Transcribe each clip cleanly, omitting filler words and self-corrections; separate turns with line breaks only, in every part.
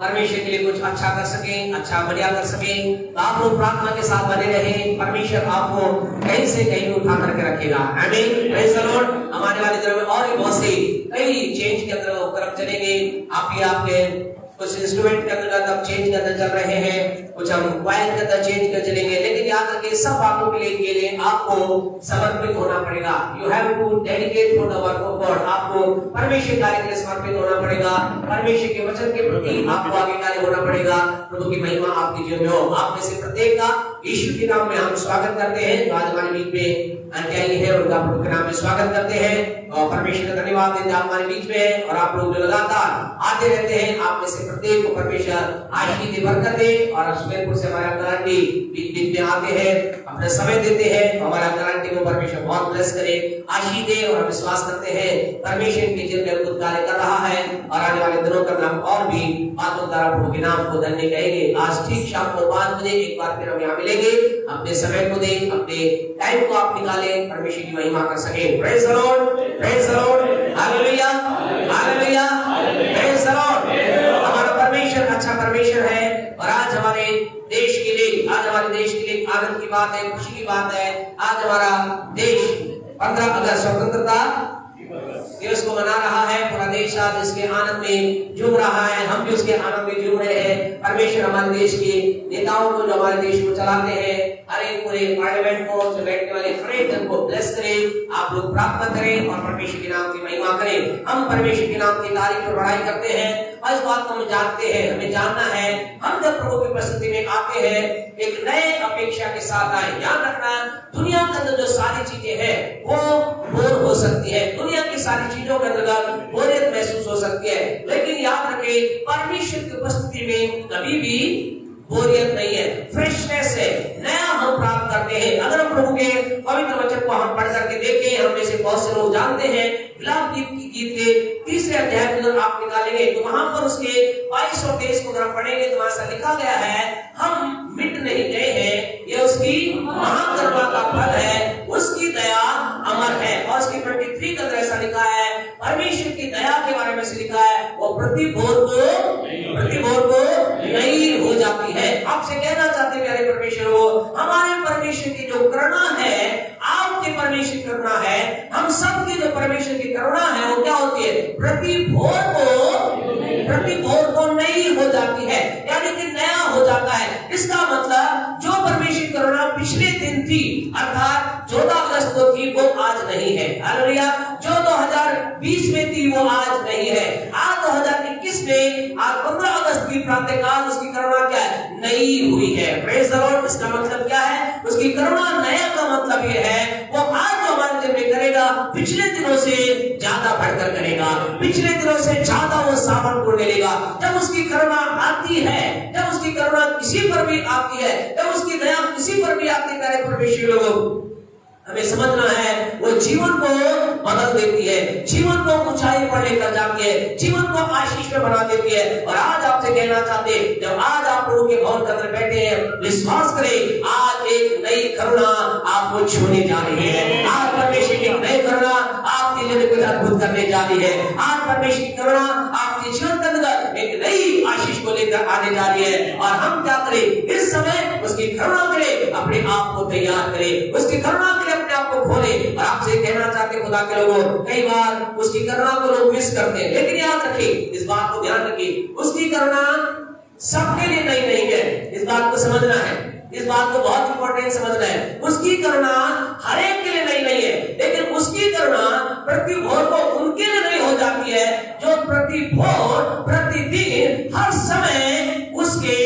परमेश्वर के लिए कुछ अच्छा कर सके, अच्छा बढ़िया कर सके, तो आप लोग प्रार्थना के साथ बने रहे। परमेश्वर आपको कहीं से कहीं उठा करके रखेगा। आमीन, प्रेज़ द लॉर्ड। हमारे वाले दिनों में और भी बहुत से कई चेंज के अंदर तरफ चलेंगे। आपके कुछ इंस्ट्रूमेंट के अंदर अब चेंज करना चल रहे हैं, कुछ हम वायर के अंदर चेंज कर चलेंगे, लेकिन याद रखिए सब बातों के लिए आपको समर्पित होना पड़ेगा। You have to dedicate for the work of God. आपको परमेश्वर कार्य के लिए समर्पित होना पड़ेगा, परमेश्वर के वचन के प्रति आपको आगे कार्य होना पड़ेगा। प्रभु की महिमा आपके जीवन में हो। आप में से प्रत्येक का यीशु के नाम में हम स्वागत करते हैं। जो आज हमारे बीच में अंत्याई है उनका प्रभु के नाम में स्वागत करते हैं और परमेश्वर का धन्यवाद देते हैं। आप हमारे बीच में हैं और आप लोग जो लगातार आते रहते हैं, आप में से प्रत्येक को परमेश्वर आशीष दे, बरकत दे। और सुमेरपुर से हमारे अंकल आंटी बीच में आते हैं, अपना समय देते हैं, हमारे अंकल आंटी को परमेश्वर बहुत ब्लेस करे, आशीष दे। और हम विश्वास करते हैं परमेश्वर के जीवन में अद्भुत कार्य कर रहा है और आने वाले दिनों का नाम और भी बातों द्वारा प्रभु के नाम को धन्य कहेंगे। आज ठीक शाम को 5 बजे एक बार फिर हम यहाँ मिलेंगे। अपने समय को दें, अपने टाइम को आप निकालें, परमेश्वर की महिमा कर सके। Praise the Lord, praise the Lord, hallelujah, hallelujah, praise the Lord. हमारा परमेश्वर अच्छा परमेश्वर है और आज हमारे देश के लिए आनंद की बात है, खुशी की बात है। आज हमारा देश 15 अगस्त स्वतंत्रता दिवस को मना रहा है। पूरा देश आज इसके आनंद में झूम रहा है, हम भी उसके आनंद में झूम रहे हैं। परमेश्वर हमारे देश के नेताओं को, जो हमारे देश को चलाते हैं, हर एक पूरे पार्लियामेंट को, जो बैठने वाले हर एक जन को ब्लेस करें। आप लोग प्रार्थना करें और परमेश्वर के नाम की महिमा करें। हम परमेश्वर के नाम की तारीफ और बड़ाई करते हैं और इस बात को हम जानते हैं, हमें जानना है, हम जब प्रभु की उपस्थिति में आते हैं एक नए अपेक्षा के साथ आए। याद रखना, दुनिया के अंदर जो सारी चीजें हैं वो बोर हो सकती है, दुनिया की सारी चीजों के अंदर बोरियत महसूस हो सकती है, लेकिन याद रखें परमेश्वर की उपस्थिति में कभी भी बोरियत नहीं है, फ्रेशनेस है, नया हम प्राप्त करते हैं। अगर हम प्रभु के पवित्र वचन को हम पढ़ करके देखें, हम में से बहुत से लोग जानते हैं विलाप गीत के 3 अध्याय में अगर आप निकालेंगे तो वहां पर उसके 22 और 23 को अगर पढ़ेंगे तो वहां लिखा गया है, हम मिट नहीं गए हैं, ये उसकी महाकरुणा का फल है, उसकी दया अमर है। और उसकी 23 के अंदर ऐसा लिखा है, परमेश्वर की दया के बारे में से लिखा है, वो प्रति भोर को नई हो जाती है। आपसे कहना चाहते प्यारे परमेश्वर, वो हमारे परमेश्वर की जो करुणा है, आपके परमेश्वर की करुणा है, हम सबकी जो परमेश्वर की करुणा है वो क्या होती है, प्रति भोर को नई हो जाती है, यानी कि नया हो जाता है। इसका मतलब जो परमेश्वर की करुणा पिछले दिन थी, अर्थात 14 अगस्त को थी, वो आज नहीं है। हालेलुया। जो 2020 में थी वो आज नहीं है। आज 2021 में आज 15 अगस्त की प्रातःकाल उसकी करुणा क्या है, नई हुई है। Praise the Lord. इसका मतलब क्या है, उसकी करुणा नया का मतलब ये है, वो आज जो हमारे दिन में करेगा पिछले दिनों से ज्यादा बढ़कर करेगा, पिछले दिनों से ज्यादा वो सामर्थ को मिलेगा। जब उसकी करुणा आती है, जब उसकी करुणा किसी पर भी आती है, जब उसकी दया किसी पर भी आती है, परमेश्वर लोगों हमें समझना है, वो जीवन को बदल देती है, जीवन को ऊंचाई पर लेकर जाती है, जीवन को आशीष में बना देती है। और आज आपसे कहना चाहते हैं, जब आज आप प्रभु के भवन के अंदर बैठे हैं, विश्वास करें, आज एक नई करुणा आपको छूने जा रही है। आज परमेश्वर की नई करुणा आपके जीवन को अद्भुत करने जा रही है। आज परमेश्वर की करुणा आपके जीवन के अंदर एक नई आशीष को लेकर आने जा रही है। और हम क्या करें, इस समय उसकी करुणा करें, अपने आप को तैयार करें, उसकी करुणा करें, अपने आप को खोले। और आपसे कहना चाहते खुदा के लोगों, कई बार उसकी करुणा को लोग मिस करते हैं, लेकिन याद रखिए, इस बात को ध्यान रखिए, उसकी करुणा सबके लिए नई नहीं है। इस बात को समझना है, इस बात को बहुत इंपॉर्टेंट समझना है। उसकी करुणा हर एक के लिए नई नहीं है, लेकिन उसकी करुणा प्रति भोर को उनके लिए नई हो जाती है जो प्रति भोर, प्रतिदिन, हर समय उसके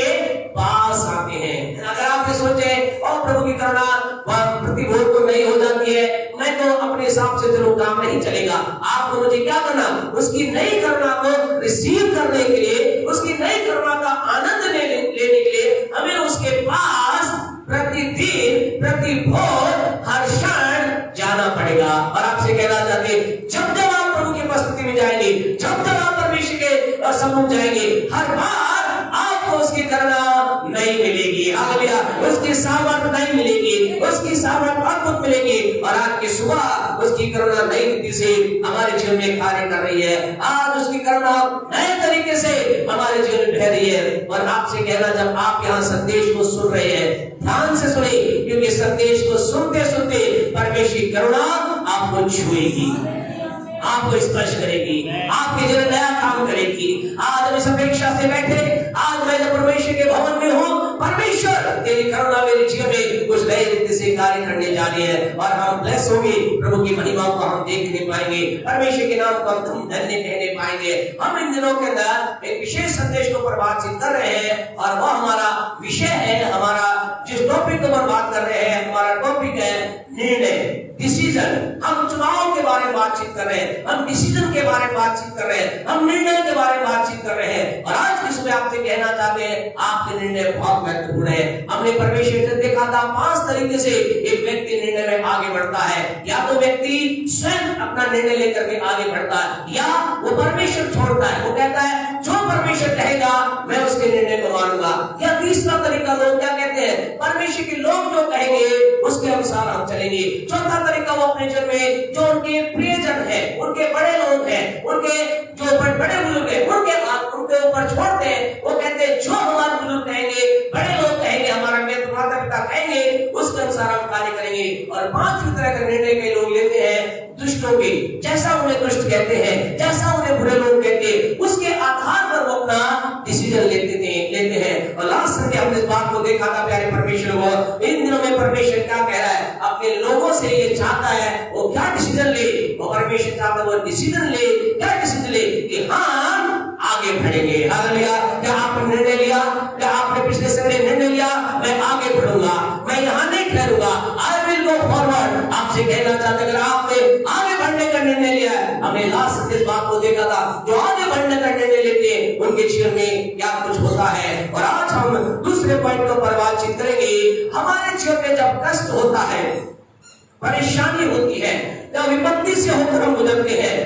पास आते हैं। अगर आप सोचे और प्रभु की करुणा प्रति भोर को नई हो जाती है, मैं तो अपने हिसाब से चलो काम नहीं चलेगा। आपको मुझे क्या करना, उसकी नई करुणा को रिसीव करने के लिए, उसकी नई करुणा का आनंद लेने के लिए हमें उसके पास प्रतिदिन, प्रति भोर, हर क्षण जाना पड़ेगा। और आपसे कहना चाहते, जब जब आप प्रभु की उपस्थिति में जाएंगे, जब जब आप परमेश्वर के सम्मुख जाएंगे, हर बार आपको उसकी करुणा नहीं मिलेगी। हालेलुया। उसकी सामर्थ नहीं मिलेगी, उसकी सामर्थ अद्भुत मिलेगी। और आज की सुबह उसकी करुणा नई रीति से हमारे जीवन में कार्य कर रही है। आज उसकी करुणा नए तरीके से हमारे जीवन में बह रही है। और आपसे कहना, जब आप यहाँ संदेश को सुन रहे हैं, ध्यान से सुने, क्योंकि संदेश को सुनते सुनते परमेश्वर की करुणा आपको छुएगी। आपको स्पर्श करेगी, आपके जीवन में नया काम करेगी। आज हम इस अपेक्षा से बैठे, आज मैं जब परमेश्वर के भवन में हूँ, परमेश्वर तेरी करुणा मेरे जीवन में कुछ नए रीति से कार्य करने जा रही है और हम ब्लेस होंगे, प्रभु की महिमा को हम देखने पाएंगे, परमेश्वर के नाम को हम धन्य कहने पाएंगे। हम इन दिनों के अंदर एक विशेष संदेश को बातचीत कर रहे हैं और वह हमारा विषय है, हमारा जिस टॉपिक को बात कर रहे हैं, हमारा टॉपिक है निर्णय, डिसीजन। हम चुनाव के बारे में बातचीत कर रहे हैं, हम डिसीजन के बारे में बातचीत कर रहे हैं, हम निर्णय के बारे में बातचीत कर रहे हैं। और आज की सुबह आपसे कहना चाहते हैं, आपके निर्णय बहुत महत्वपूर्ण है। हमने परमेश्वर से देखा था 5 तरीके से एक व्यक्ति निर्णय में आगे बढ़ता है। या तो व्यक्ति स्वयं अपना निर्णय लेकर के आगे बढ़ता है, या वो परमेश्वर छोड़ता है, वो कहता है जो परमेश्वर कहेगा मैं उसके निर्णय को मानूंगा। या तीसरा तरीका लोग क्या कहते हैं, परमेश्वर के लोग जो कहेंगे उसके अनुसार हम चलेंगे। चौथा तरीका वो अपने जीवन में जो उनके प्रियजन है, उनके बड़े लोग हैं, उनके जो बड़े बुजुर्ग हैं, उनके ऊपर छोड़ते हैं। वो कहते हैं जो हमारे बुजुर्ग कहेंगे, बड़े लोग कहेंगे, हमारा माता पिता कहेंगे, उसके अनुसार हम कार्य करेंगे। और 5 तरह के निर्णय के लोग लेते हैं दुष्टों के, जैसा उन्हें दुष्ट कहते हैं, जैसा उन्हें बुरे लोग कहते हैं, उसके आधार पर वो अपना डिसीजन लेते हैं। और लास्ट संडे हमने इस बात को देखा था प्यारे परमेश्वर को, इन दिनों में परमेश्वर क्या कह रहा है, अपने लोगों से ये चाहता है वो क्या डिसीजन ले। वो परमेश्वर चाहता है वो डिसीजन ले, क्या डिसीजन ले कि हम आगे बढ़ेंगे। हालेलुया। क्या आपने निर्णय लिया, क्या आपने पिछले संडे निर्णय लिया, मैं आगे बढ़ूंगा, मैं यहाँ नहीं ठहरूंगा, आई विल गो फॉरवर्ड। आपसे कहना चाहते अगर आपने आगे बढ़ने का निर्णय लिया है, हमने लास्ट इस बात को देखा था, जो आगे बढ़ने का निर्णय लेते हैं उनके जीवन में क्या कुछ होता है। और आज हम दूसरे पॉइंट पर बातचीत करेंगे। हमारे जीवन में जब कष्ट होता है, परेशानी होती है, जब विपत्ति से होकर हम गुजरते हैं,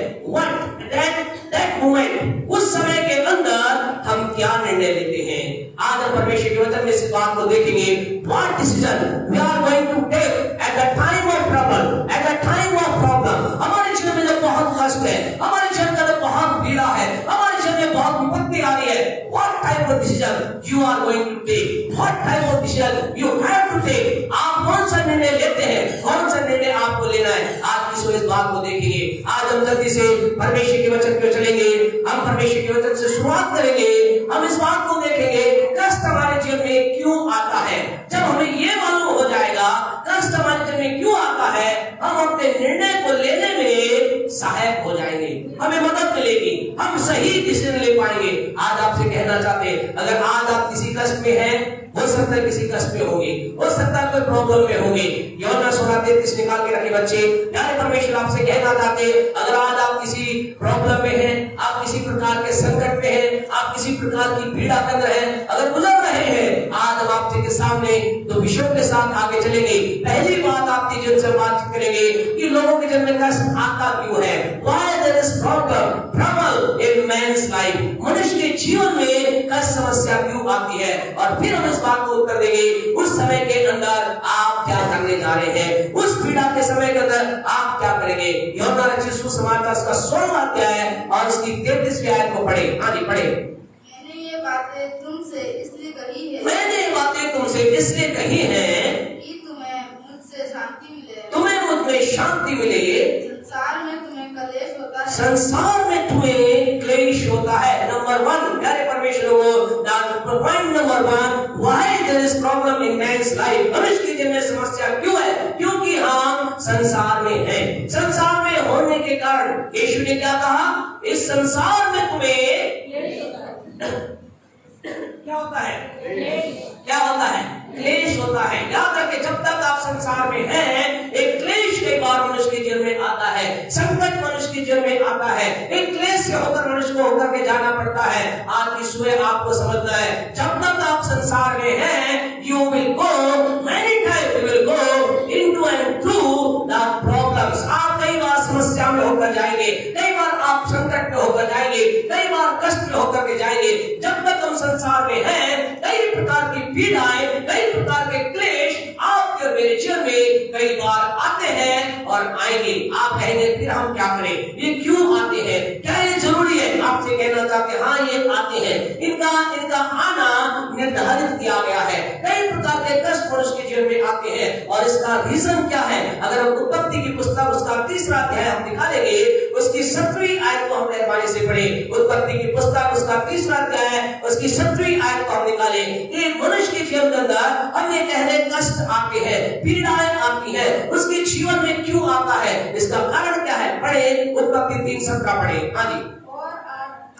that moment, उस समय के अंदर हम क्या निर्णय लेते हैं। आज हम परमेश्वर के वचन में इस बात को देखेंगे, what decision we are going to take at the time of trouble, at the time of problem। हमारे जीवन में जब बहुत कष्ट है, हमारे जीवन में बहुत पीड़ा है, हमारे जीवन में बहुत विपत्ति आ रही है, what type of decision you are going to take, what type of decision you have to take। आप कौन सा निर्णय लेते हैं, कौन सा निर्णय आपको लेना है। आज की सुबह इस बात को देखेंगे। आज हम जल्दी से परमेश्वर के वचन पे चलेंगे, हम परमेश्वर के वचन से शुरुआत करेंगे। हम इस बात को देखेंगे कष्ट हमारे जीवन में क्यों आता है। जब हमें ये मालूम हो जाएगा कष्ट हमारे जीवन में क्यों आता है, हम अपने निर्णय को लेने में सहायक हो जाएंगे, हमें मदद मिलेगी, हम सही डिसीजन ले पाएंगे। आज आपसे कहना चाहते हैं, अगर आज आप किसी कष्ट में हैं, हो सकता है किसी कष्ट में होंगे, हो सकता है कोई प्रॉब्लम में होंगे। यूहन्ना 16:33 निकाल के रखे बच्चे। यानी परमेश्वर आपसे कहना चाहते हैं, अगर आज आप किसी प्रॉब्लम में हैं, आप किसी प्रकार के संकट में हैं, आप किसी प्रकार की पीड़ा के अंदर हैं, अगर गुजर रहे हैं, आज हम आपसे के सामने दो विषयों के साथ आगे चलेंगे। पहली बात आपके जीवन से बात करेंगे कि लोगों के जीवन में कष्ट आता क्यों है, why there is problem, trouble in man's life। मनुष्य के जीवन में कष्ट समस्या क्यों आती है, और फिर हम इस बात को उत्तर देंगे उस समय के अंदर आप क्या करने जा रहे हैं, उस पीड़ा के समय के अंदर आप क्या करेंगे। यूहन्ना रचित सुसमाचार उसका 16वां अध्याय और उसकी 33वीं आयत को पढ़े। हाँ जी पढ़े।
मैंने ये बातें तुमसे इसलिए कही है,
मैंने ये बातें तुमसे इसलिए कही है
कि तुम्हें मुझसे शांति मिले,
तुम्हें मुझ में शांति मिले।
संसार में तुम्हें क्लेश होता है,
संसार में तुम्हें क्लेश होता है। नंबर 1 प्यारे परमेश्वर को point number 1, why there is problem in man's life। मनुष्य के जीवन में समस्या क्यों है, क्योंकि हम संसार में हैं। संसार में होने के कारण यीशु ने क्या कहा, इस संसार में तुम्हें क्या होता है, क्या होता है, क्लेश होता है। याद रखें, जब तक आप संसार में हैं, एक क्लेश के बाद मनुष्य के जीवन में आता है, संकट मनुष्य के जीवन में आता है, एक क्लेश से होकर मनुष्य को होकर के जाना पड़ता है। आज की सुबह आपको समझना है, जब तक आप संसार में हैं, you will go many time, you will go into and through the problems. आप कई बार समस्या में होकर जाएंगे, कई बार आप संकट में होकर जाएंगे, कई बार कष्ट में होकर के जाएंगे। जब तक हम संसार में हैं, कई प्रकार की पीड़ाएं, कई प्रकार के क्लेश आपके और मेरे जीवन में कई बार आते हैं और आएंगे। आप कहेंगे फिर हम क्या करें, ये क्यों आते हैं, क्या ये जरूरी है। आपसे कहना चाहते हैं, हाँ ये आते हैं, इनका आना निर्धारित किया गया है। कई प्रकार के कष्ट मनुष्य के जीवन में आते हैं और इसका रीजन क्या है। अगर हम उत्पत्ति की पुस्तक उसका 3रा अध्याय हम निकालेंगे, उसकी 7वीं आयत को हम मेहरबानी से पढ़े। उत्पत्ति की पुस्तक उसका 3रा अध्याय उसकी 7वीं आयत को हम निकाले। ये मनुष्य के जीवन के अंदर अन्य कहने कष्ट आते हैं, पीड़ाएं आती है, उसके जीवन में क्यों आता है, इसका कारण क्या है? पढ़े उत्पत्ति 3:17 पढ़े। हाँ जी।
और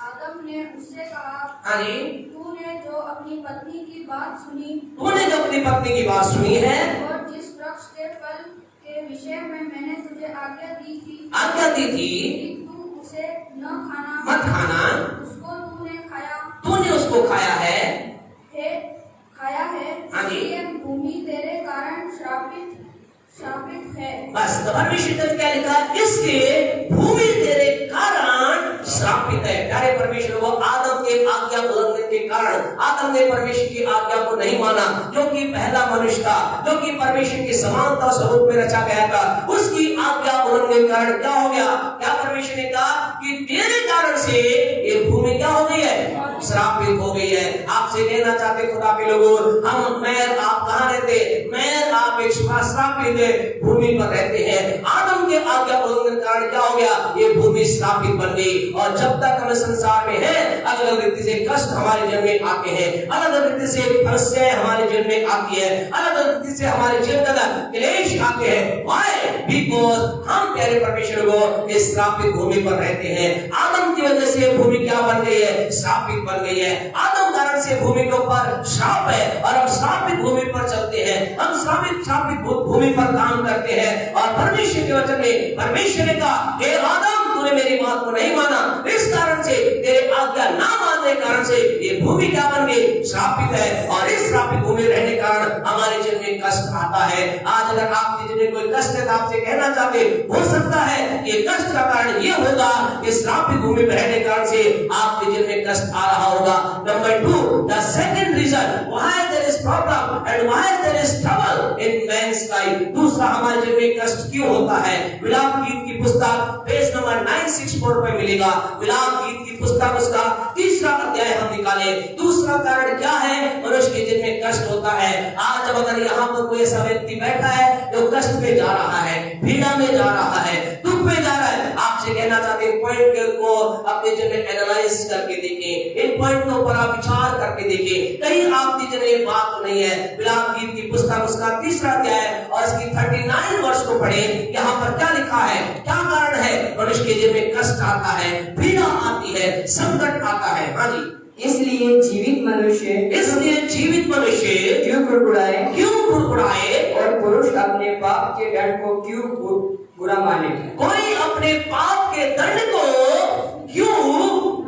आदम ने उससे कहा,
हाँ जी,
तूने जो अपनी पत्नी की बात सुनी,
तूने जो अपनी पत्नी की बात सुनी है
और जिस वृक्ष के फल के विषय में मैंने तुझे आज्ञा दी थी
कि
तू उसे न खाना,
मत खाना,
उसको
तूने उसको खाया है। हाँ जी।
इसलिए भूमि तेरे कारण श्रापित है।
बस तो परमेश्वर ने क्या लिखा? इसके भूमि तेरे कारण श्रापित है। प्यारे परमेश्वर को आदम के आज्ञा उल्लंघन के कारण, आदम ने परमेश्वर की आज्ञा को नहीं माना, जो कि पहला मनुष्य था, जो कि परमेश्वर की समानता स्वरूप में रचा गया था, उसकी आज्ञा उल्लंघन के कारण क्या हो गया? क्या परमेश्वर ने कहा कि तेरे कारण से ये भूमि क्या हो गई है? श्रापित हो गई है। आपसे कहना चाहते खुदा के लोगों, मैं आप कहाँ रहते? मैं आप एक श्रापित भूमि पर रहते हैं। आदम के आज्ञा उल्लंघन कारण क्या हो गया? ये भूमि श्रापित बन गई। और जब तक हम संसार में हैं, अलग अलग रीति से कष्ट हमारे जीवन में आते हैं, अलग अलग रीति से समस्याएं हमारे जीवन में आती है, अलग अलग रीति से हमारे जीवन में क्लेश आते हैं। Why? Because हम प्यारे परमेश्वर को इस श्रापित भूमि पर रहते हैं। आदम की वजह से भूमि क्या बन गई है? श्रापित बन गई है। आदम कारण से भूमि के ऊपर श्राप है और हम श्रापित भूमि पर चलते हैं, हम श्रापित भूमि पर काम करते हैं। और परमेश्वर के वचन में परमेश्वर ने कहा, हे आदम तूने मेरी बात को नहीं माना, इस कारण से तेरे आज्ञा ना मानने के कारण से ये भूमि क्या बन गई? श्रापित है। और इस श्रापित भूमि रहने के कारण हमारे जीवन में कष्ट आता है। आज अगर आपके जीवन में कोई कष्ट है तो आपसे कहना चाहते, हो सकता है ये कष्ट का कारण ये होगा, इस श्रापित भूमि में रहने के कारण से आपके जीवन में कष्ट आ रहा होगा। Number 2, the second reason why there is problem and why there is trouble in man's life, दूसरा हमारे जीवन में कष्ट क्यों होता है? विलाप गीत की पुस्तक पेज नंबर 964 पे मिलेगा। विलाप गीत की पुस्तक उसका 3रा अध्याय हम निकाले। दूसरा कारण क्या है मनुष्य के जीवन में कष्ट होता है? आज जब अगर यहाँ पर कोई ऐसा व्यक्ति बैठा है जो कष्ट में जा रहा है, पीड़ा में जा रहा है, दुख में जा रहा है, आपसे कहना चाहते हैं पॉइंट को अपने जीवन में एनालाइज करके देखें, इन पॉइंट के ऊपर आप विचार करके देखें, कहीं आपकी जीवन में बात तो नहीं है। विलाप गीत की पुस्तक उसका 3रा अध्याय और इसकी 39 वर्ष को पढ़े। यहाँ पर क्या लिखा है? क्या कारण है मनुष्य के जीवन में कष्ट आता है, पीड़ा आती है, संकट आता है? हाँ जी।
इसलिए जीवित मनुष्य क्यों कुड़कुड़ाए और पुरुष अपने पाप के दंड को क्यों बुरा माने?
कोई अपने पाप के दंड को क्यों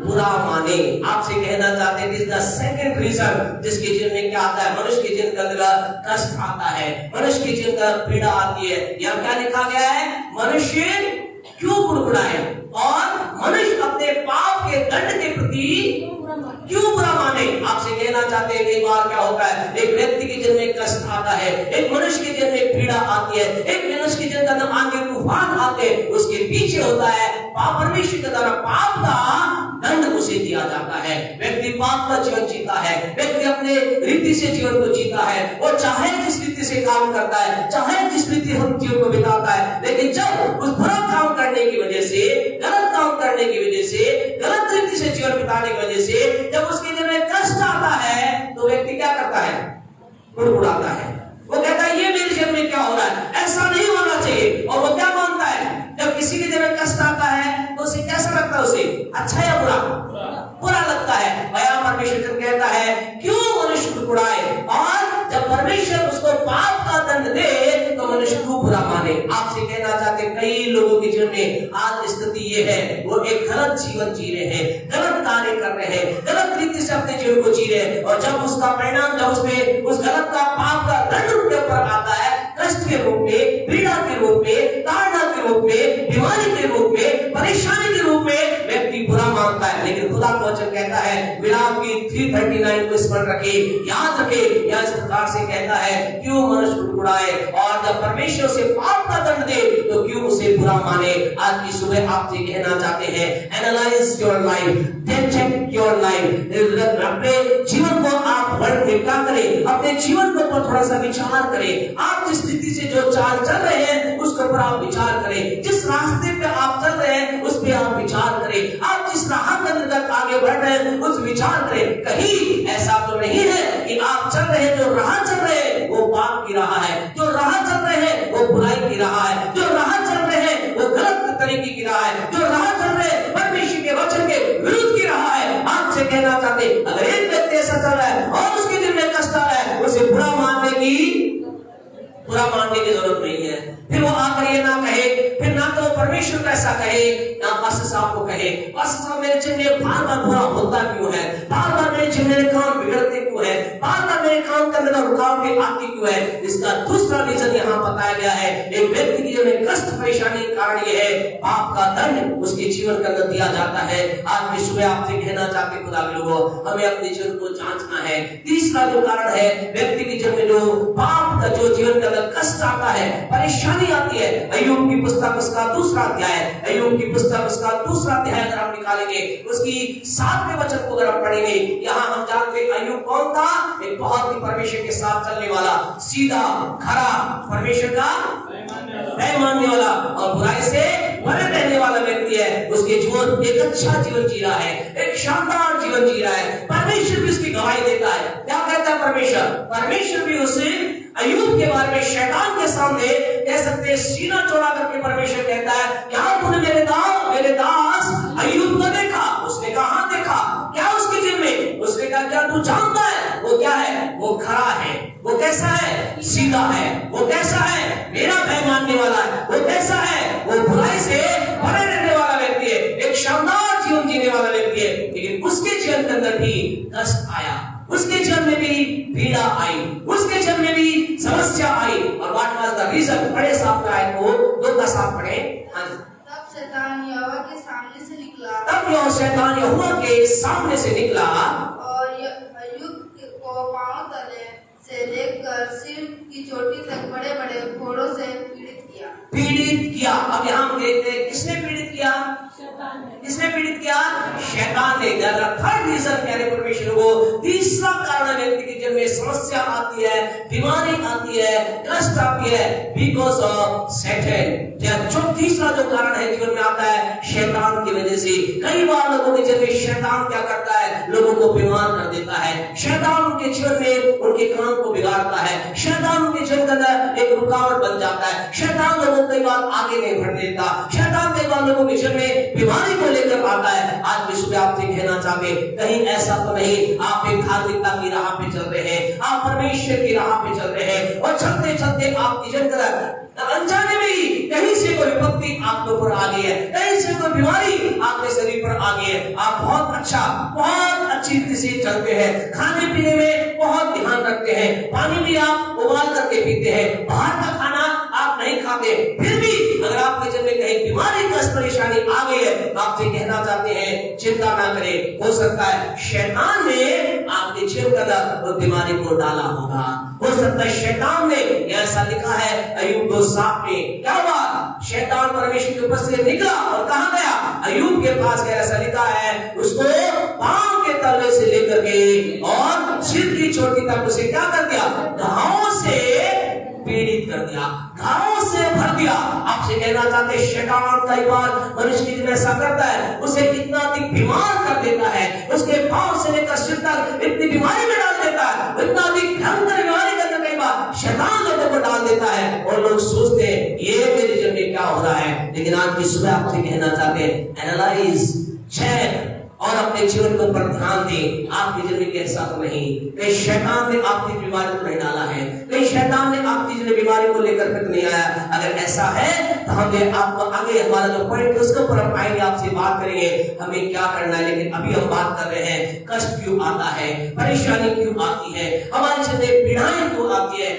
बुरा माने? आपसे कहना चाहते हैं, दिस द सेकंड रीजन जिसके जीवन में क्या आता है? मनुष्य के जीवन के अंदर कष्ट आता है, मनुष्य के जीवन का पीड़ा आती है। यहाँ क्या लिखा गया है? मनुष्य क्यों कुड़कुड़ाए और मनुष्य अपने पाप के दंड के प्रति क्यों बुरा माने? आपसे कहना चाहते हैं कई बार क्या होता है, एक व्यक्ति के जीवन में कष्ट आता है, एक मनुष्य के जीवन में पीड़ा आती है, एक मनुष्य के जीवन के अंदर आंधी तूफान आते हैं, उसके पीछे होता है परमेश्वर के द्वारा पाप का दंड उसे दिया जाता है। व्यक्ति पाप का जीवन जीता है, व्यक्ति अपने रीति से जीवन को जीता है, वो चाहे जिस रीति से काम करता है, चाहे जिस रीति हम जीवन को बिताता है, लेकिन जब उस बुरा काम करने की वजह से, गलत काम करने की वजह से, गलत रीति से जीवन बिताने की वजह से जब उसके जीवन में कष्ट आता है तो व्यक्ति क्या करता है? कुड़कुड़ाता है। वो कहता है ये मेरे जीवन में क्या हो रहा है, ऐसा नहीं होना चाहिए। और वो क्या मानता है? जब किसी के जीवन में कष्ट आता है तो उसे कैसा लगता है? उसे अच्छा या बुरा? बुरा लगता है। भया परमेश्वर कहता है क्यों मनुष्य कुड़कुड़ाए, और जब परमेश्वर उसको पाप का दंड दे तो मनुष्य क्यों बुरा माने? आपसे कहना चाहते कई लोगों के जीवन में आज स्थिति ये है, वो एक गलत जीवन जी रहे हैं, गलत कार्य कर रहे हैं, गलत रीति से अपने जीवन को जी रहे हैं, और जब उसका परिणाम, जब उसमें उस गलत का पाप का दंड उनके ऊपर आता है, कष्ट के रूप में, पीड़ा के रूप में, ताड़ना के रूप में, बीमारी के रूप में, परेशानी के रूप में, व्यक्ति बुरा मानता है। लेकिन खुदा का वचन कहता है, विलाप की 339 को स्मरण रखे, याद रखे, यह इस प्रकार से कहता है क्यों मनुष्य कुड़कुड़ाए, और जब परमेश्वर से पाप का दंड दे तो क्यों उसे बुरा माने? आज की सुबह आपसे कहना चाहते हैं, analyse your life, check your life. अपने जीवन को आप वर्णन क्या करें, अपने जीवन के ऊपर थोड़ा सा विचार करें। आप जिस स्थिति से जो चाल चल रहे हैं उसके ऊपर आप विचार करें। जिस रास्ते पे आप चल रहे हैं उस पे आप विचार करें। आप जिस राह के अंदर आगे बढ़ रहे हैं उस विचार करें। कहीं ऐसा तो नहीं है कि आप चल रहे हैं, जो राह चल रहे हैं वो पाप की राह है, जो राह चल रहे हैं वो बुराई की राह है, जो राह चल रहे हैं वो गलत तरीके की राह है, जो राह चल रहे हैं परमेश्वर के वचन के विरुद्ध की राह है। आपसे कहना चाहते अगर एक व्यक्ति ऐसा चल रहा है और उसके दिल में कष्ट आ रहा है, उसे बुरा मानने की जरूरत नहीं है। फिर वो आकर ये ना कहे, फिर ना तो परमेश्वर को ऐसा कहे, ना पास्टर साहब को कहे पास्टर साहब मेरे जीवन में बार बार बुरा होता क्यों है, बार बार मेरे जीवन में काम बिगड़ते क्यों है, बार बार मेरे काम के अंदर रुकावटें आती क्यों है। इसका दूसरा रीजन यहाँ बताया गया है। एक व्यक्ति के जीवन में कष्ट परेशानी का कारण ये है पाप का दंड उसके जीवन के अंदर दिया जाता है। आज मैं सुबह आपसे कहना चाहते खुदा के लोगों, हमें अपने जीवन को जांचना है। तीसरा जो कारण है व्यक्ति के जीवन में जो पाप का जो जीवन के अंदर कष्ट आता है, परेशानी आती है। अय्यूब की पुस्तक उसका दूसरा अध्याय, अय्यूब की पुस्तक उसका दूसरा अध्याय अगर हम निकालेंगे उसकी 7वें वचन को अगर हम पढ़ेंगे, यहाँ हम जानते हैं अय्यूब कौन था। एक बहुत ही परमेश्वर के साथ चलने वाला, सीधा खरा, परमेश्वर का नहीं मानने वाला और बुराई से परे रहने वाला व्यक्ति है। उसके जीवन एक अच्छा जीवन जी रहा है, एक शानदार जीवन जी रहा है। परमेश्वर भी उसकी गवाही देता है। क्या कहता है परमेश्वर? परमेश्वर भी उसे अय्यूब के बारे में शैतान के सामने कह सकते हैं सीना चौड़ा करके परमेश्वर कहता है, क्या तूने मेरे दास अय्यूब को देखा? उसने कहा हाँ देखा। क्या उसके जीवन में? उसने कहा क्या तू जानता है वो क्या है? वो खरा है। वो कैसा है? सीधा है। वो कैसा है? मेरा भय मानने वाला है। वो कैसा है? वो बुराई से परे रहने वाला व्यक्ति है, एक शानदार जीवन जीने वाला व्यक्ति है। लेकिन उसके जीवन के अंदर भी कष्ट आया, उसके जीवन में भी पीड़ा आई, उसके जीवन में भी समस्या आई। और व्हाट वाज द रीजन? बड़े साहब का आयत को 2 का 7 पढ़े। हाँ,
तब शैतान यहोवा के सामने से निकला,
तब यह शैतान यहोवा के सामने से निकला
और अय्यूब को पांव तले से लेकर सिर की चोटी तक बड़े बड़े फोड़ों से पीड़ित किया। अब यहाँ हम देखते हैं किसने पीड़ित किया? किसने पीड़ित किया? शैतान ने। थर्ड रीजन प्यारे परमेश्वर को, तीसरा कारण व्यक्ति के जीवन में समस्या आती है, बीमारी आती है, कष्ट आती है, बिकॉज ऑफ सैटन। जो तीसरा जो कारण है जीवन में आता है शैतान की वजह से। कई बार लोगों के जीवन में शैतान क्या करता है? लोगों को बीमार कर देता है। शैतान उनके जीवन में उनके काम को बिगाड़ता है। शैतान उनके जीवन के अंदर एक रुकावट बन जाता है। शैतान लोगों को कई बार आगे नहीं बढ़ देता। शैतान कई बार लोगों के जीवन में बीमारी को लेकर आता है। आज मैं सुबह आपसे कहना चाहते कहीं ऐसा तो नहीं आप एक धार्मिकता की राह पे चल रहे हैं, आप परमेश्वर की राह पे चल रहे हैं और चलते चलते आपकी जिंदगी अनजाने में ही कहीं से कोई विपत्ति आपके ऊपर आ गई है, कहीं से कोई बीमारी आपके शरीर पर आ गई है। आप बहुत अच्छी रीति से चलते हैं, खाने पीने में बहुत ध्यान रखते हैं, पानी भी आप उबाल करके पीते हैं, बाहर का खाना आप नहीं खाते। फिर भी अगर आपके जीवन में कहीं बीमारी कष्ट परेशानी आ गई है तो आपसे कहना चाहते हैं चिंता ना करें। हो सकता है शैतान ने आपके जीवन के अंदर उस बीमारी को डाला होगा। हो सकता है शैतान ने, ऐसा लिखा है अय्यूब 2:7 में, क्या हुआ? शैतान परमेश्वर के ऊपर से निकला और कहां गया? अय्यूब के पास गया। ऐसा लिखा है उसको पांव के तलवे से लेकर के और सिर की चोटी तक उसे क्या कर दिया? घावों से पीड़ित कर दिया, घावों से भर दिया। आपसे कहना चाहते शैतान कई बार मनुष्य की जीवन ऐसा करता है, उसे इतना अधिक बीमार कर देता है, उसके पांव से लेकर सिर तक इतनी बीमारी में डाल देता है, इतना अधिक भयंकर बीमारी के अंदर कई बार शैतान लोगों को डाल देता है और लोग सोचते हैं ये मेरे जीवन में क्या हो रहा है। लेकिन आज की सुबह आपसे कहना चाहते हैं एनालाइज, चेक और अपने जीवन के ऊपर ध्यान दें। आपकी जिंदगी में ऐसा तो नहीं कहीं शैतान ने आपकी बीमारी को नहीं डाला है, कहीं शैतान ने आपकी जिंदगी बीमारी को लेकर फिर नहीं आया। अगर ऐसा है तो हमें आपको आगे हमारा जो पॉइंट है उसके ऊपर हम आएंगे, आपसे बात करेंगे हमें क्या करना है। लेकिन अभी हम बात कर रहे हैं कष्ट क्यों आता है, परेशानी क्यों आती है, हमारे जिंदगी पीड़ाएं क्यों आती है।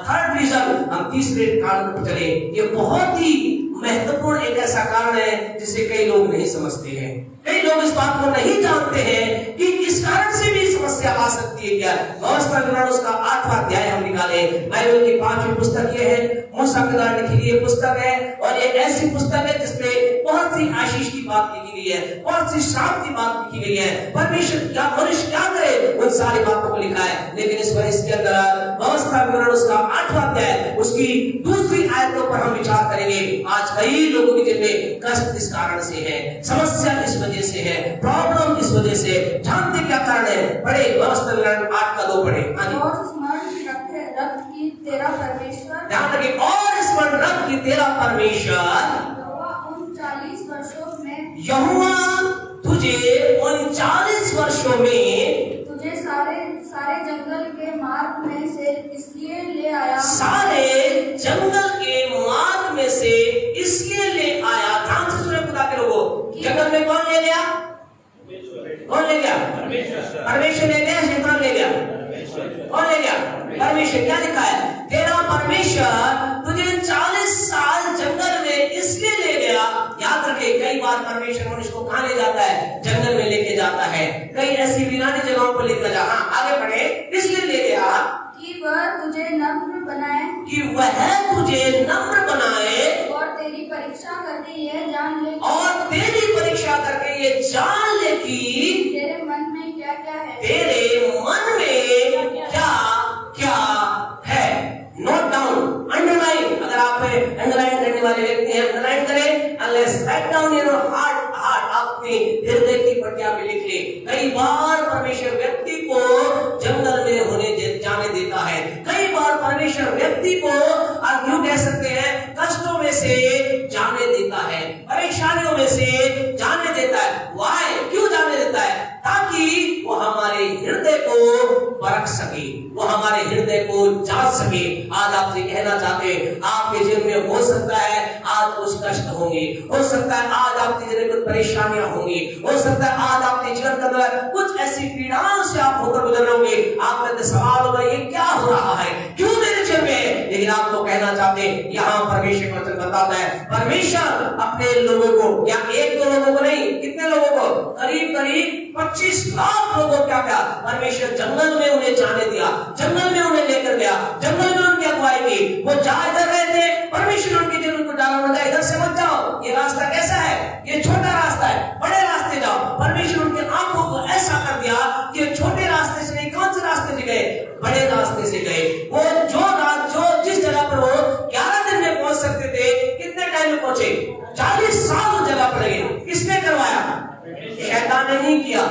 थर्ड रीजन, हम तीसरे कारण पर चले। ये बहुत ही महत्वपूर्ण एक ऐसा कारण है जिसे कई लोग नहीं समझते हैं। कई लोग इस बात को नहीं जानते हैं कि इस कारण से भी
समस्या आ सकती है क्या? व्यवस्था विवरण उसका 8वां अध्याय हम निकाले। बाइबल की 5वीं पुस्तक ये है, मूसा के द्वारा लिखी गई पुस्तक है, और ये ऐसी पुस्तक है जिसमें बहुत सी आशीष की बात लिखी गई है, बहुत सी श्राप की बात लिखी गई है। परमेश्वर क्या, मनुष्य क्या करे, उन सारी बातों को लिखा है। लेकिन इस वर्ष के अंदर व्यवस्था विवरण उसका 8वां अध्याय उसकी 2री आयतों पर हम विचार करेंगे। आज कई लोगों के दिल में कष्ट इस कारण से है, समस्या इस वजह से है, प्रॉब्लम इस वजह से। जानते क्या कारण है? पढ़े व्यवस्था विवरण 8:2 पढ़े।
और स्मरण रख कि तेरा परमेश्वर,
ध्यान रखिए, और स्मरण रख कि तेरा परमेश्वर
उन 40 वर्षों में,
यहोवा तुझे उन 40 वर्षों में
तुझे सारे जंगल के मार्ग में से इसलिए ले आया,
सारे जंगल के मार्ग में से इसलिए ले आया। ध्यान से सुने खुदा के लोगों, जंगल में कौन ले गया? कौन ले गया? परमेश्वर ले गया, शैतान ले गया? कौन ले गया? परमेश्वर। क्या लिखा है? तेरा परमेश्वर तुझे 40 साल जंगल में इसलिए ले गया। याद रखे, कई बार परमेश्वर मनुष्य को कहां ले जाता है? जंगल में लेके जाता है, कई ऐसी वीरानी जगहों पर लेकर जा। आगे बढ़े। इसलिए ले गया
कि वह तुझे नम्र बनाए,
कि वह तुझे नम्र बनाए,
और तेरी परीक्षा करके यह जान ले,
और तेरी परीक्षा करके ये जान ले कि
तेरे मन में क्या क्या है,
तेरे मन में क्या क्या है। Note down, underline. अगर आप अंडरलाइन करने वाले व्यक्ति हैं, अंडरलाइन करें। Unless write down in your heart, अपने हृदय की पट्टियां पे लिख ले। कई बार परमेश्वर व्यक्ति को जंगल में होने जाने देता है, कई बार परमेश्वर व्यक्ति को आप यूं कह सकते हैं कष्टों में से जाने देता है, परेशानियों में से जाने देता है। वाई? क्यों जाने देता है? ताकि वो हमारे हृदय को परख सके, वो हमारे हृदय को जांच सके। आज आपसे कहना चाहते हैं, आपके जीवन में हो सकता है आज कुछ कष्ट होंगे, हो सकता है आज आपके जीवन में कुछ परेशानियां होंगी, हो सकता है आज आपके जीवन के अंदर कुछ ऐसी पीड़ाओं से आप होकर गुजर रहे होंगे। आपका सवाल होगा, ये क्या हो रहा है, क्यों मेरे जीवन में? लेकिन आपको कहना चाहते हैं, यहाँ परमेश्वर वचन बताता है, परमेश्वर अपने लोगों को, या 1-2 लोगों को नहीं, कितने लोगों को? करीब 25 लाख लोगों को क्या परमेश्वर जंगल में उन्हें जाने दिया, जंगल में उन्हें लेकर गया, जंगल में उनकी अगुवाई की। वो जा इधर रहे थे, परमेश्वर उनके जीवन को डाला, उन्होंने कहा इधर से मत जाओ, ये रास्ता कैसा है, ये छोटा रास्ता है, बड़े रास्ते जाओ। परमेश्वर उनके आंखों को ऐसा कर दिया कि छोटे रास्ते से नहीं, कौन से रास्ते से गए? बड़े रास्ते से गए। वो जो जिस जगह पर वो 11 दिन में पहुंच सकते थे, कितने टाइम में पहुंचे? 40 साल उस जगह पर लगे। किसने करवाया? शैतान ने नहीं किया,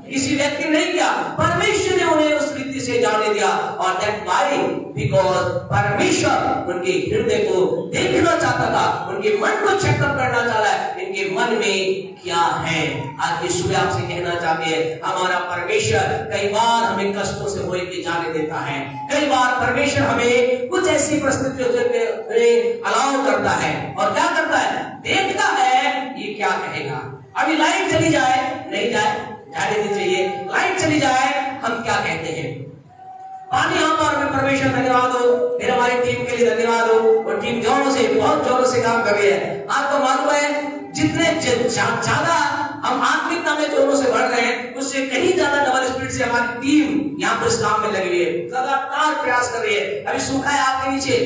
किसी व्यक्ति ने नहीं किया, परमेश्वर ने उन्हें उस रीति से जाने दिया। और दैट वाई बिकॉज परमेश्वर उनके हृदय को देखना चाहता था, उनके मन को चेकअप करना चाहता है, इनके मन में क्या है। आज की सुबह आपसे कहना चाहते हैं, हमारा परमेश्वर कई बार हमें कष्टों से होए के जाने देता है, कई बार परमेश्वर हमें कुछ ऐसी परिस्थितियों से अलाउ करता है, और क्या करता है? देखता है ये क्या कहेगा। अभी लाइट चली जाए, नहीं जाए, जाने नहीं चाहिए, लाइट चली जाए, हम क्या कहते हैं? पानी यहाँ पर में परमेश्वर धन्यवाद हो, फिर हमारी टीम के लिए धन्यवाद हो, और टीम जोरों से, बहुत जोरों से काम कर रही है। आपको मालूम है जितने ज्यादा हम आत्मिकता में जोरों से बढ़ रहे हैं, उससे कहीं ज्यादा डबल स्पीड से हमारी टीम यहाँ पर इस काम में लगी हुई है, लगातार प्रयास कर रही है। अभी सूखा है आपके नीचे,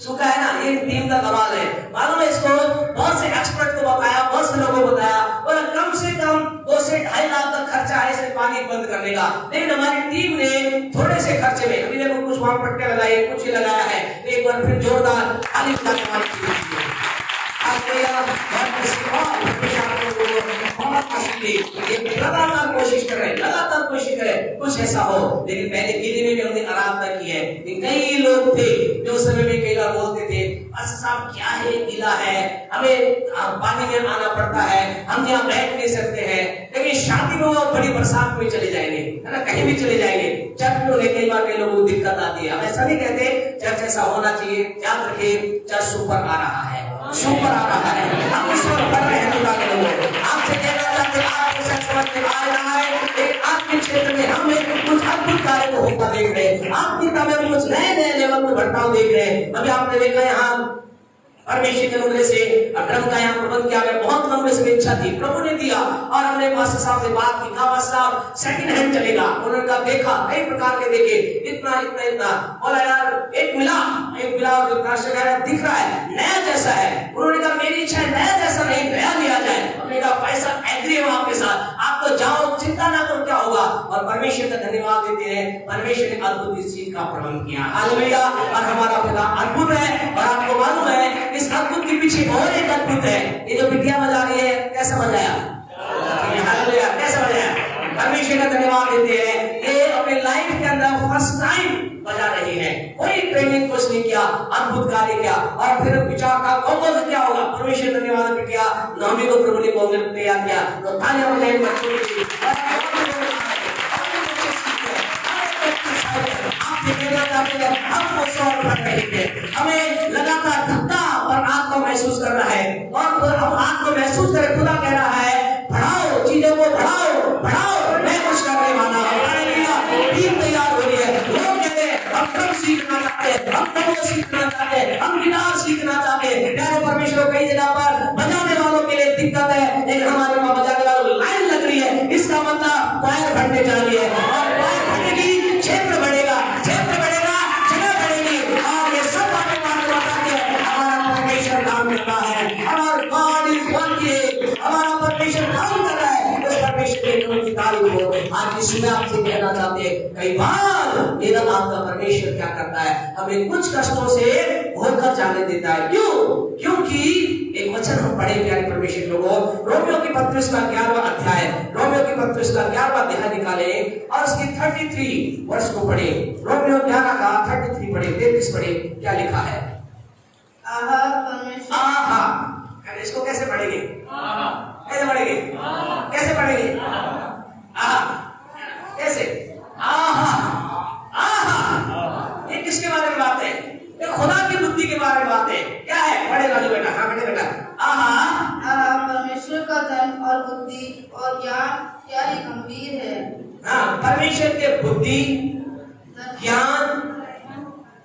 सूखा है ना, ये टीम का कमाल है। मालूम है इसको बहुत से एक्सपर्ट को बताया, बहुत से लोगों को बताया, और कम से कम 2 से 2.5 लाख का खर्चा है इसे पानी बंद करने का। लेकिन हमारी टीम ने थोड़े से खर्चे में, अभी देखो कुछ वहां पट्टे लगाए, कुछ ही लगाया है, एक बार फिर जोरदार ताली बजाने हमारी टीम की। लगातार कोशिश करे कुछ ऐसा हो। लेकिन पहले दिल्ली में भी हमने आराधना की है, कई लोग थे जो उस समय में कई लोग बोलते थे, साहब क्या है, गीला है, हमें पानी में आना पड़ता है, हम यहाँ बैठ नहीं सकते हैं। लेकिन शादी में वो बड़ी बरसात में चले जाएंगे, है ना, कहीं भी चले जाएंगे। चर्च में उन्हें कई बार कई लोगों को दिक्कत आती है। हम ऐसा नहीं कहते चर्च ऐसा होना चाहिए, याद रखिए चर्च सुपर आ रहा है, सुपर आ रहा है, हम इस पर बढ़ रहे हैं। आपसे कहना चाहते हैं, आपको समझ में आ रहा है, एक आत्मिक क्षेत्र में हम कुछ अद्भुत कार्य को होता देख रहे हैं, आत्मिकता में कुछ नए नए लेवल में बर्ताव देख रहे हैं। अभी आपने देखा यहाँ परमेश्वर के अनुग्रह से ड्रम का यहाँ प्रबंध किया गया, बहुत लंबे से इच्छा थी, प्रभु ने दिया। और हमने पास्टर साहब से बात की, कहा पास्टर साहब सेकंड हैंड चलेगा? उन्होंने कहा देखा, कई प्रकार के देखे, इतना इतना इतना, बोला यार एक मिला जो पास्टर कह रहा दिख रहा है नया जैसा है। उन्होंने कहा मेरी इच्छा है नया जैसा नहीं, नया लिया जाए। हमने कहा पैसा एग्री है आपके साथ, आप तो जाओ, चिंता ना करो क्या होगा। और परमेश्वर का धन्यवाद देते हैं, परमेश्वर ने अद्भुत इस चीज का प्रबंध किया, हालेलुया। और हमारा पिता अद्भुत है, और आपको मालूम है इस अद्भुत के पीछे और एक अद्भुत है। ये जो बिटिया बजा रही है, कैसे बजाया? हालेलुया, कैसे बजाया? परमेश्वर का धन्यवाद देते हैं। ये अपने लाइफ के अंदर फर्स्ट टाइम बजा रही है, कोई ट्रेनिंग कुछ नहीं किया, अद्भुत कार्य किया। और फिर विचार का कौन क्या होगा? परमेश्वर धन्यवाद बिटिया नवमी को प्रभु ने कौन तैयार किया, तो तालियां बजाएं बच्चों के लिए। हमें लगातार धक्का और आग को महसूस करना है, और फिर हम आग को महसूस करें। खुदा कह रहा है बढ़ाओ, चीजों को बढ़ाओ बढ़ाओ, मैं कुछ करने वाला हूं। टीम तैयार हो रही है, लोग कहते हैं हम ड्रम सीखना चाहते हैं, हम तबला सीखना चाहते हैं, हम गिटार सीखना चाहते हैं। प्यारे परमेश्वर, कई जगह पर बजाने वालों के लिए दिक्कत है, लेकिन हमारे वहां बजाने वालों लाइन लग रही है। इसका मतलब क्वायर बढ़ने जा रही है, और क्वायर बढ़ेगी, क्षेत्र बढ़ेगा, क्षेत्र बढ़ेगा, जगह बढ़ेगी। और ये सब बातें बताते हैं हमारा परमेश्वर काम करता है, हमारा गॉड इज वर्किंग, हमारा परमेश्वर काम कर रहा है। उस परमेश्वर के नाम की तारीफ हो। आज इस सुबह आपसे कहना चाहते हैं, कई बार ये आपका परमेश्वर क्या करता है, हमें कुछ कष्टों से होकर जाने देता है। क्यों? क्योंकि एक वचन हम पढ़े प्यारे परमेश्वर लोगों, रोमियो की पत्री का 11वां अध्याय, रोमियो की पत्री का 11वां अध्याय निकाले और उसकी 33 वर्ष को पढ़े। रोमियो 11 का 33 पढ़े, 33 पढ़े, क्या लिखा है?
आहा परमेश्वर,
आहा, इसको कैसे पढ़ेंगे? कैसे पढ़ेंगे? कैसे पढ़ेंगे? आहा, कैसे? आहा, आहा, ये किसके बारे में बात है? ये खुदा की बुद्धि के बारे में बात है। क्या है? पढ़ेगा जो बेटा, हाँ बेटा। आहा,
आहा परमेश्वर का धन और बुद्धि और ज्ञान क्या ही गंभीर है।
हाँ, परमेश्वर के बुद्धि, ज्ञान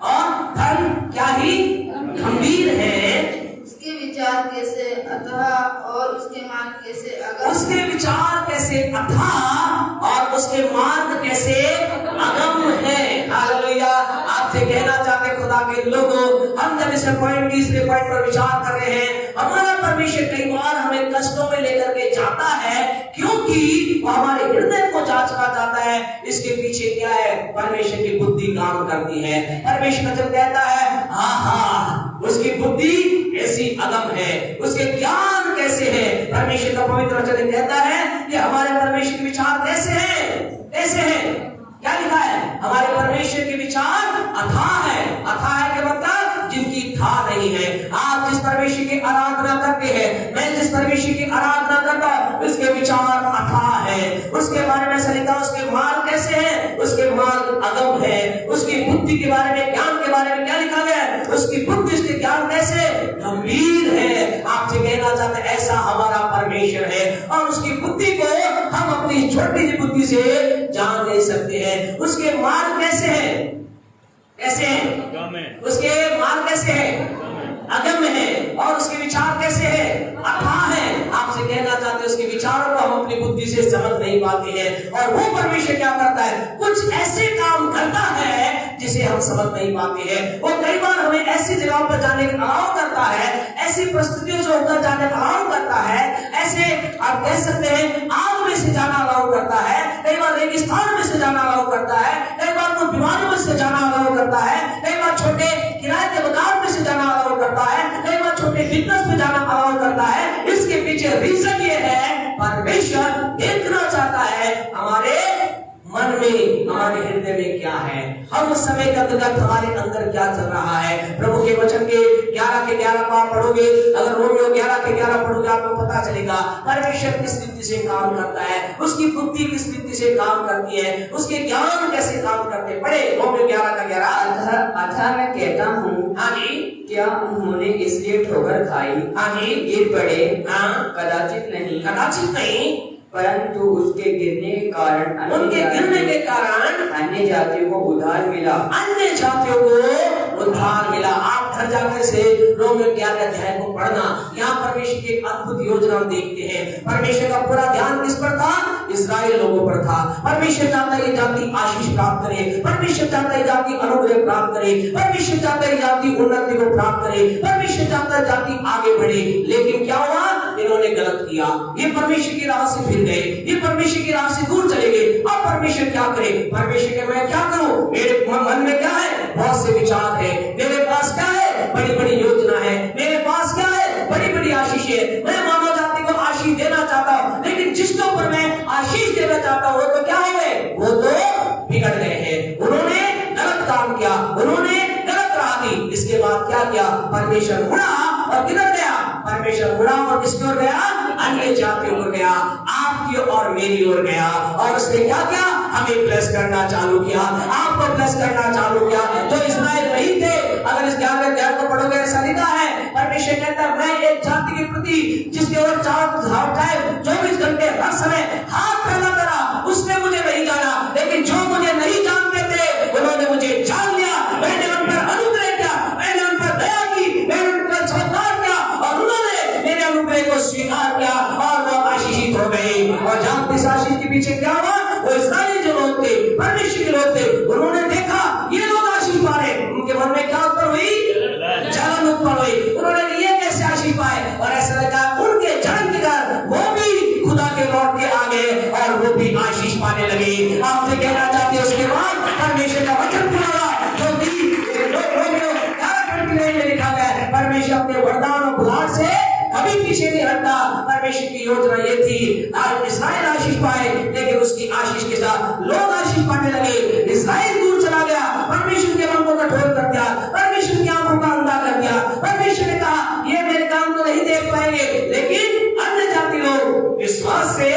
और धन क्या ही गंभीर है।
उसके विचार कैसे अथाह और उसके मार्ग कैसे अगम।
उसके विचार कैसे अथाह और उसके मार्ग कैसे अगम है। हालेलुया। आपसे कहना चाहते खुदा के लोगों, हम जब इस पॉइंट तीसरे पॉइंट पर विचार कर रहे हैं, हमारा परमेश्वर कई बार हमें कष्टों में लेकर के जाता है, क्योंकि वो हमारे हृदय को जांचना चाहता है। इसके पीछे क्या है? परमेश्वर की बुद्धि काम करती है। परमेश्वर जब कहता है आहा, उसकी बुद्धि ऐसी अगम है, उसके ज्ञान कैसे है। परमेश्वर का पवित्र वचन कहता है कि हमारे परमेश्वर के विचार कैसे हैं? कैसे हैं? क्या लिखा है? हमारे परमेश्वर के विचार अथाह है। अथाह है क्या मतलब? जिनकी था नहीं है। आप जिस परमेश्वर की आराधना करते हैं, मैं जिस परमेश्वर की आराधना करता हूं, उसके विचार अथाह है। उसके बारे में ऐसा लिखा, उसके मार्ग कैसे हैं? उसके मार्ग अगम है। उसकी बुद्धि के बारे में, ज्ञान के बारे में क्या लिखा गया है? उसकी बुद्धि, उसके ज्ञान कैसे गंभीर है। आपसे कहना चाहते हैं ऐसा हमारा परमेश्वर है, और उसकी बुद्धि को हम अपनी छोटी सी बुद्धि से जान नहीं सकते हैं। उसके मार्ग कैसे हैं? कैसे हैं? उसके मार्ग कैसे हैं? अगम्य है। और उसके विचार कैसे है? अथाह है। आपसे कहना चाहते हैं उसके विचारों को हम अपनी बुद्धि से समझ नहीं पाते हैं, और वो परमेश्वर क्या करता है? कुछ ऐसे काम करता है जिसे हम समझ नहीं पाते हैं। वो कई बार हमें ऐसी जगहों पर जाने का अलाव करता है, ऐसी परिस्थितियों से होकर जाने का अलाव करता है, ऐसे आप कह सकते हैं आग में से जाना अलाव करता है, कई बार रेगिस्तान में से जाना अलाव करता है, कई बार तो बीमारियों में से जाना अलाव करता है, कई बार छोटे किराए के मकान में से जाना अलाव करता है, कई बार छोटे बिजनेस में जाना अलाव करता है। इसके पीछे रीजन ये है, परमेश्वर देखना चाहता है हमारे मन में, हमारे हृदय में क्या है, हम उस समय के अंतर्गत हमारे अंदर क्या चल रहा है। प्रभु के वचन के 11 के 11 को आप पढ़ोगे, अगर रोमियो 11 के 11 पढ़ोगे, आपको पता चलेगा परमेश्वर किस रीति से काम करता है, उसकी बुद्धि किस रीति से काम करती है, उसके ज्ञान कैसे काम करते। पढ़े रोमियो 11 का 11।
अतः मैं कहता हूँ,
हाँ जी,
क्या उन्होंने इसलिए ठोकर खाई?
हाँ जी,
गिर पड़े?
हाँ,
कदाचित नहीं,
कदाचित नहीं,
परंतु उसके गिरने के कारण,
उनके गिरने के कारण
अन्य जातियों को उद्धार मिला।
अन्य जातियों को उद्धार मिला। आप घर जाकर से रोमियो 11 अध्याय को पढ़ना, यहाँ परमेश्वर की एक अद्भुत योजना हम देखते हैं। परमेश्वर का पूरा ध्यान किस पर था? इस्राएल लोगों पर था। परमेश्वर चाहता है ये जाति आशीष प्राप्त करे, परमेश्वर चाहता है जाति अनुग्रह प्राप्त करे, परमेश्वर चाहता है जाति उन्नति को प्राप्त करे, परमेश्वर चाहता है जाति आगे बढ़े। लेकिन क्या हुआ? इन्होंने गलत किया, ये परमेश्वर की राह से फिर गए, ये परमेश्वर की राह से दूर चले गए। अब परमेश्वर क्या करे? परमेश्वर के मैं क्या करूं? मेरे मन में क्या है? बहुत से विचार है, मेरे पास क्या है? बड़ी बड़ी योजना है, मेरे पास क्या है? बड़ी बड़ी आशीष है। मैं मानव जाति को आशीष देना चाहता हूं, लेकिन जिसके ऊपर मैं आशीष देना चाहता हूं वो तो क्या हो गए? वो तो बिगड़ गए हैं। उन्होंने गलत काम किया, उन्होंने गलत राह दी। इसके बाद क्या किया? परमेश्वर मुड़ा और किधर गया? परमेश्वर मुड़ा और किसकी ओर गया? अन्य जाति ओर गया, आपकी और मेरी ओर गया। और उसने क्या किया? हमें ब्लेस करना चालू किया, आपको ब्लेस करना चालू किया। जो इस्राएल नहीं थे, अगर इस ज्ञान को पढ़ोगे ऐसा लिखा है, परमेश्वर कहता है मैं एक जाति के प्रति जिसके ओर 24 घंटे हर समय हाथ फैलाता रहा, उसने मुझे नहीं जाना। लेकिन जो मुझे नहीं जानते थे उन्होंने मुझे जान लिया। मैंने उन पर अनुग्रह किया, मैंने उन पर दया की, मैंने उन पर सत्कार किया और उन्होंने मेरे अनुग्रह को स्वीकार किया और वो आशीषित हो गए। और जहां इस आशीष के पीछे क्या हुआ? वो इस्राएली जो लोग थे, परमेश्वर के लोग थे, उन्होंने देखा ये लोग आशीष पा रहे, उनके मन में क्या उत्पन्न हुई? जलन उत्पन्न हुई। उन्होंने ये कैसे आशीष पाए? और ऐसा लगा उनके जलन के कारण वो भी खुदा के लौट के आ गए और वो भी आशीष पाने लगे। आपसे कहना चाहते हैं उसके बाद परमेश्वर का वचन पूरा हुआ, जो कि में लिखा गया है, परमेश्वर अपने वरदान और बुलाहट से कभी पीछे नहीं हटता। परमेश्वर की योजना ये थी, आज इस्राएल आशीष पाए, लेकिन उसकी आशीष के साथ लोग आशीष पाने लगे। इस्राएल दूर चला गया, परमेश्वर के मन को कठोर कर दिया, परमेश्वर की आंखों का अंधा कर दिया। परमेश्वर ने कहा ये मेरे काम को नहीं देख पाएंगे, लेकिन अन्य जाति लोग विश्वास से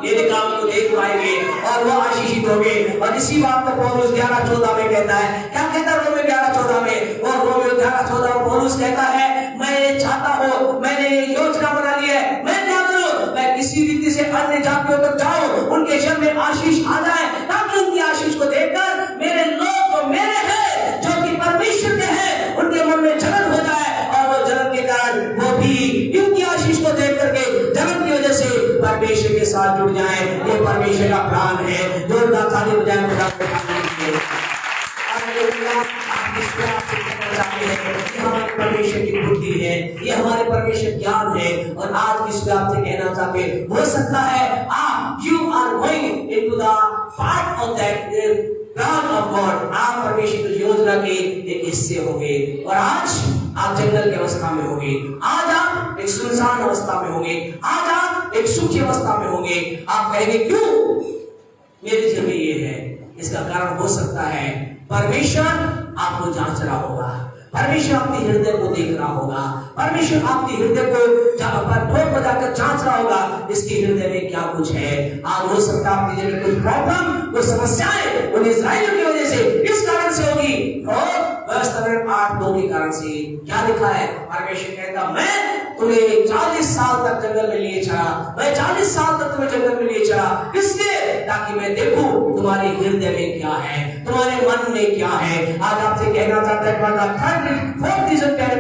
मेरे काम को देख पाएंगे और वो आशीषित होंगे। और इसी बात को पौलुस 11:14 में कहता है। क्या कहता है रोमियो 11:14 में? और रोमियो 11:14 में पौलुस कहता है मैं चाहता हूं, मैंने योजना बना ली है, मैं क्या करूं? मैं किसी रीति से अन्य जातियों तक जाऊं, उनके जीवन में आशीष आ जाए, ताकि उनकी आशीष को देखकर मेरे लोग तो मेरे हैं जो कि परमेश्वर के हैं, उनके मन में जलन हो जाए और वो जलन के कारण वो भी उनकी आशीष को देख करके जलन की वजह से परमेश्वर के साथ जुड़ जाए। ये परमेश्वर का प्लान है। जोरदार ताली बजाएं खुदा के लिए। हमारे परमेश्वर की बुद्धि है, ये हमारे परमेश्वर ज्ञान है। और आज किसी आपसे कहना चाहते हो सकता है आप you are going into the part of that plan of God, आप परमेश्वर की योजना के एक हिस्से होंगे। और आज आप जंगल की अवस्था में होंगे, आज आप एक सुनसान अवस्था में होंगे, आज आप एक सूखी अवस्था में होंगे। आप कहेंगे क्यों मेरे जीवन में ये है? इसका कारण हो सकता है परमेश्वर आपको जांच रहा होगा, परमेश्वर आपके हृदय को देख रहा होगा, परमेश्वर आपके हृदय को ठोक बजाकर जांच रहा होगा इसके हृदय में क्या कुछ है। आज हो सकता है आपके जीवन में कुछ प्रॉब्लम, कुछ समस्याएं उन इस्राएलियों की वजह से इस कारण से होगी, और 8:2 के कारण से। क्या लिखा है? परमेश्वर कहता मैं तुम्हें 40 साल तक जंगल में लिए चला, मैं 40 साल तक तुम्हें जंगल में लिए चला, इसलिए ताकि मैं देखूं तुम्हारे हृदय में क्या है, तुम्हारे मन में क्या है। आज आपसे कहना चाहता है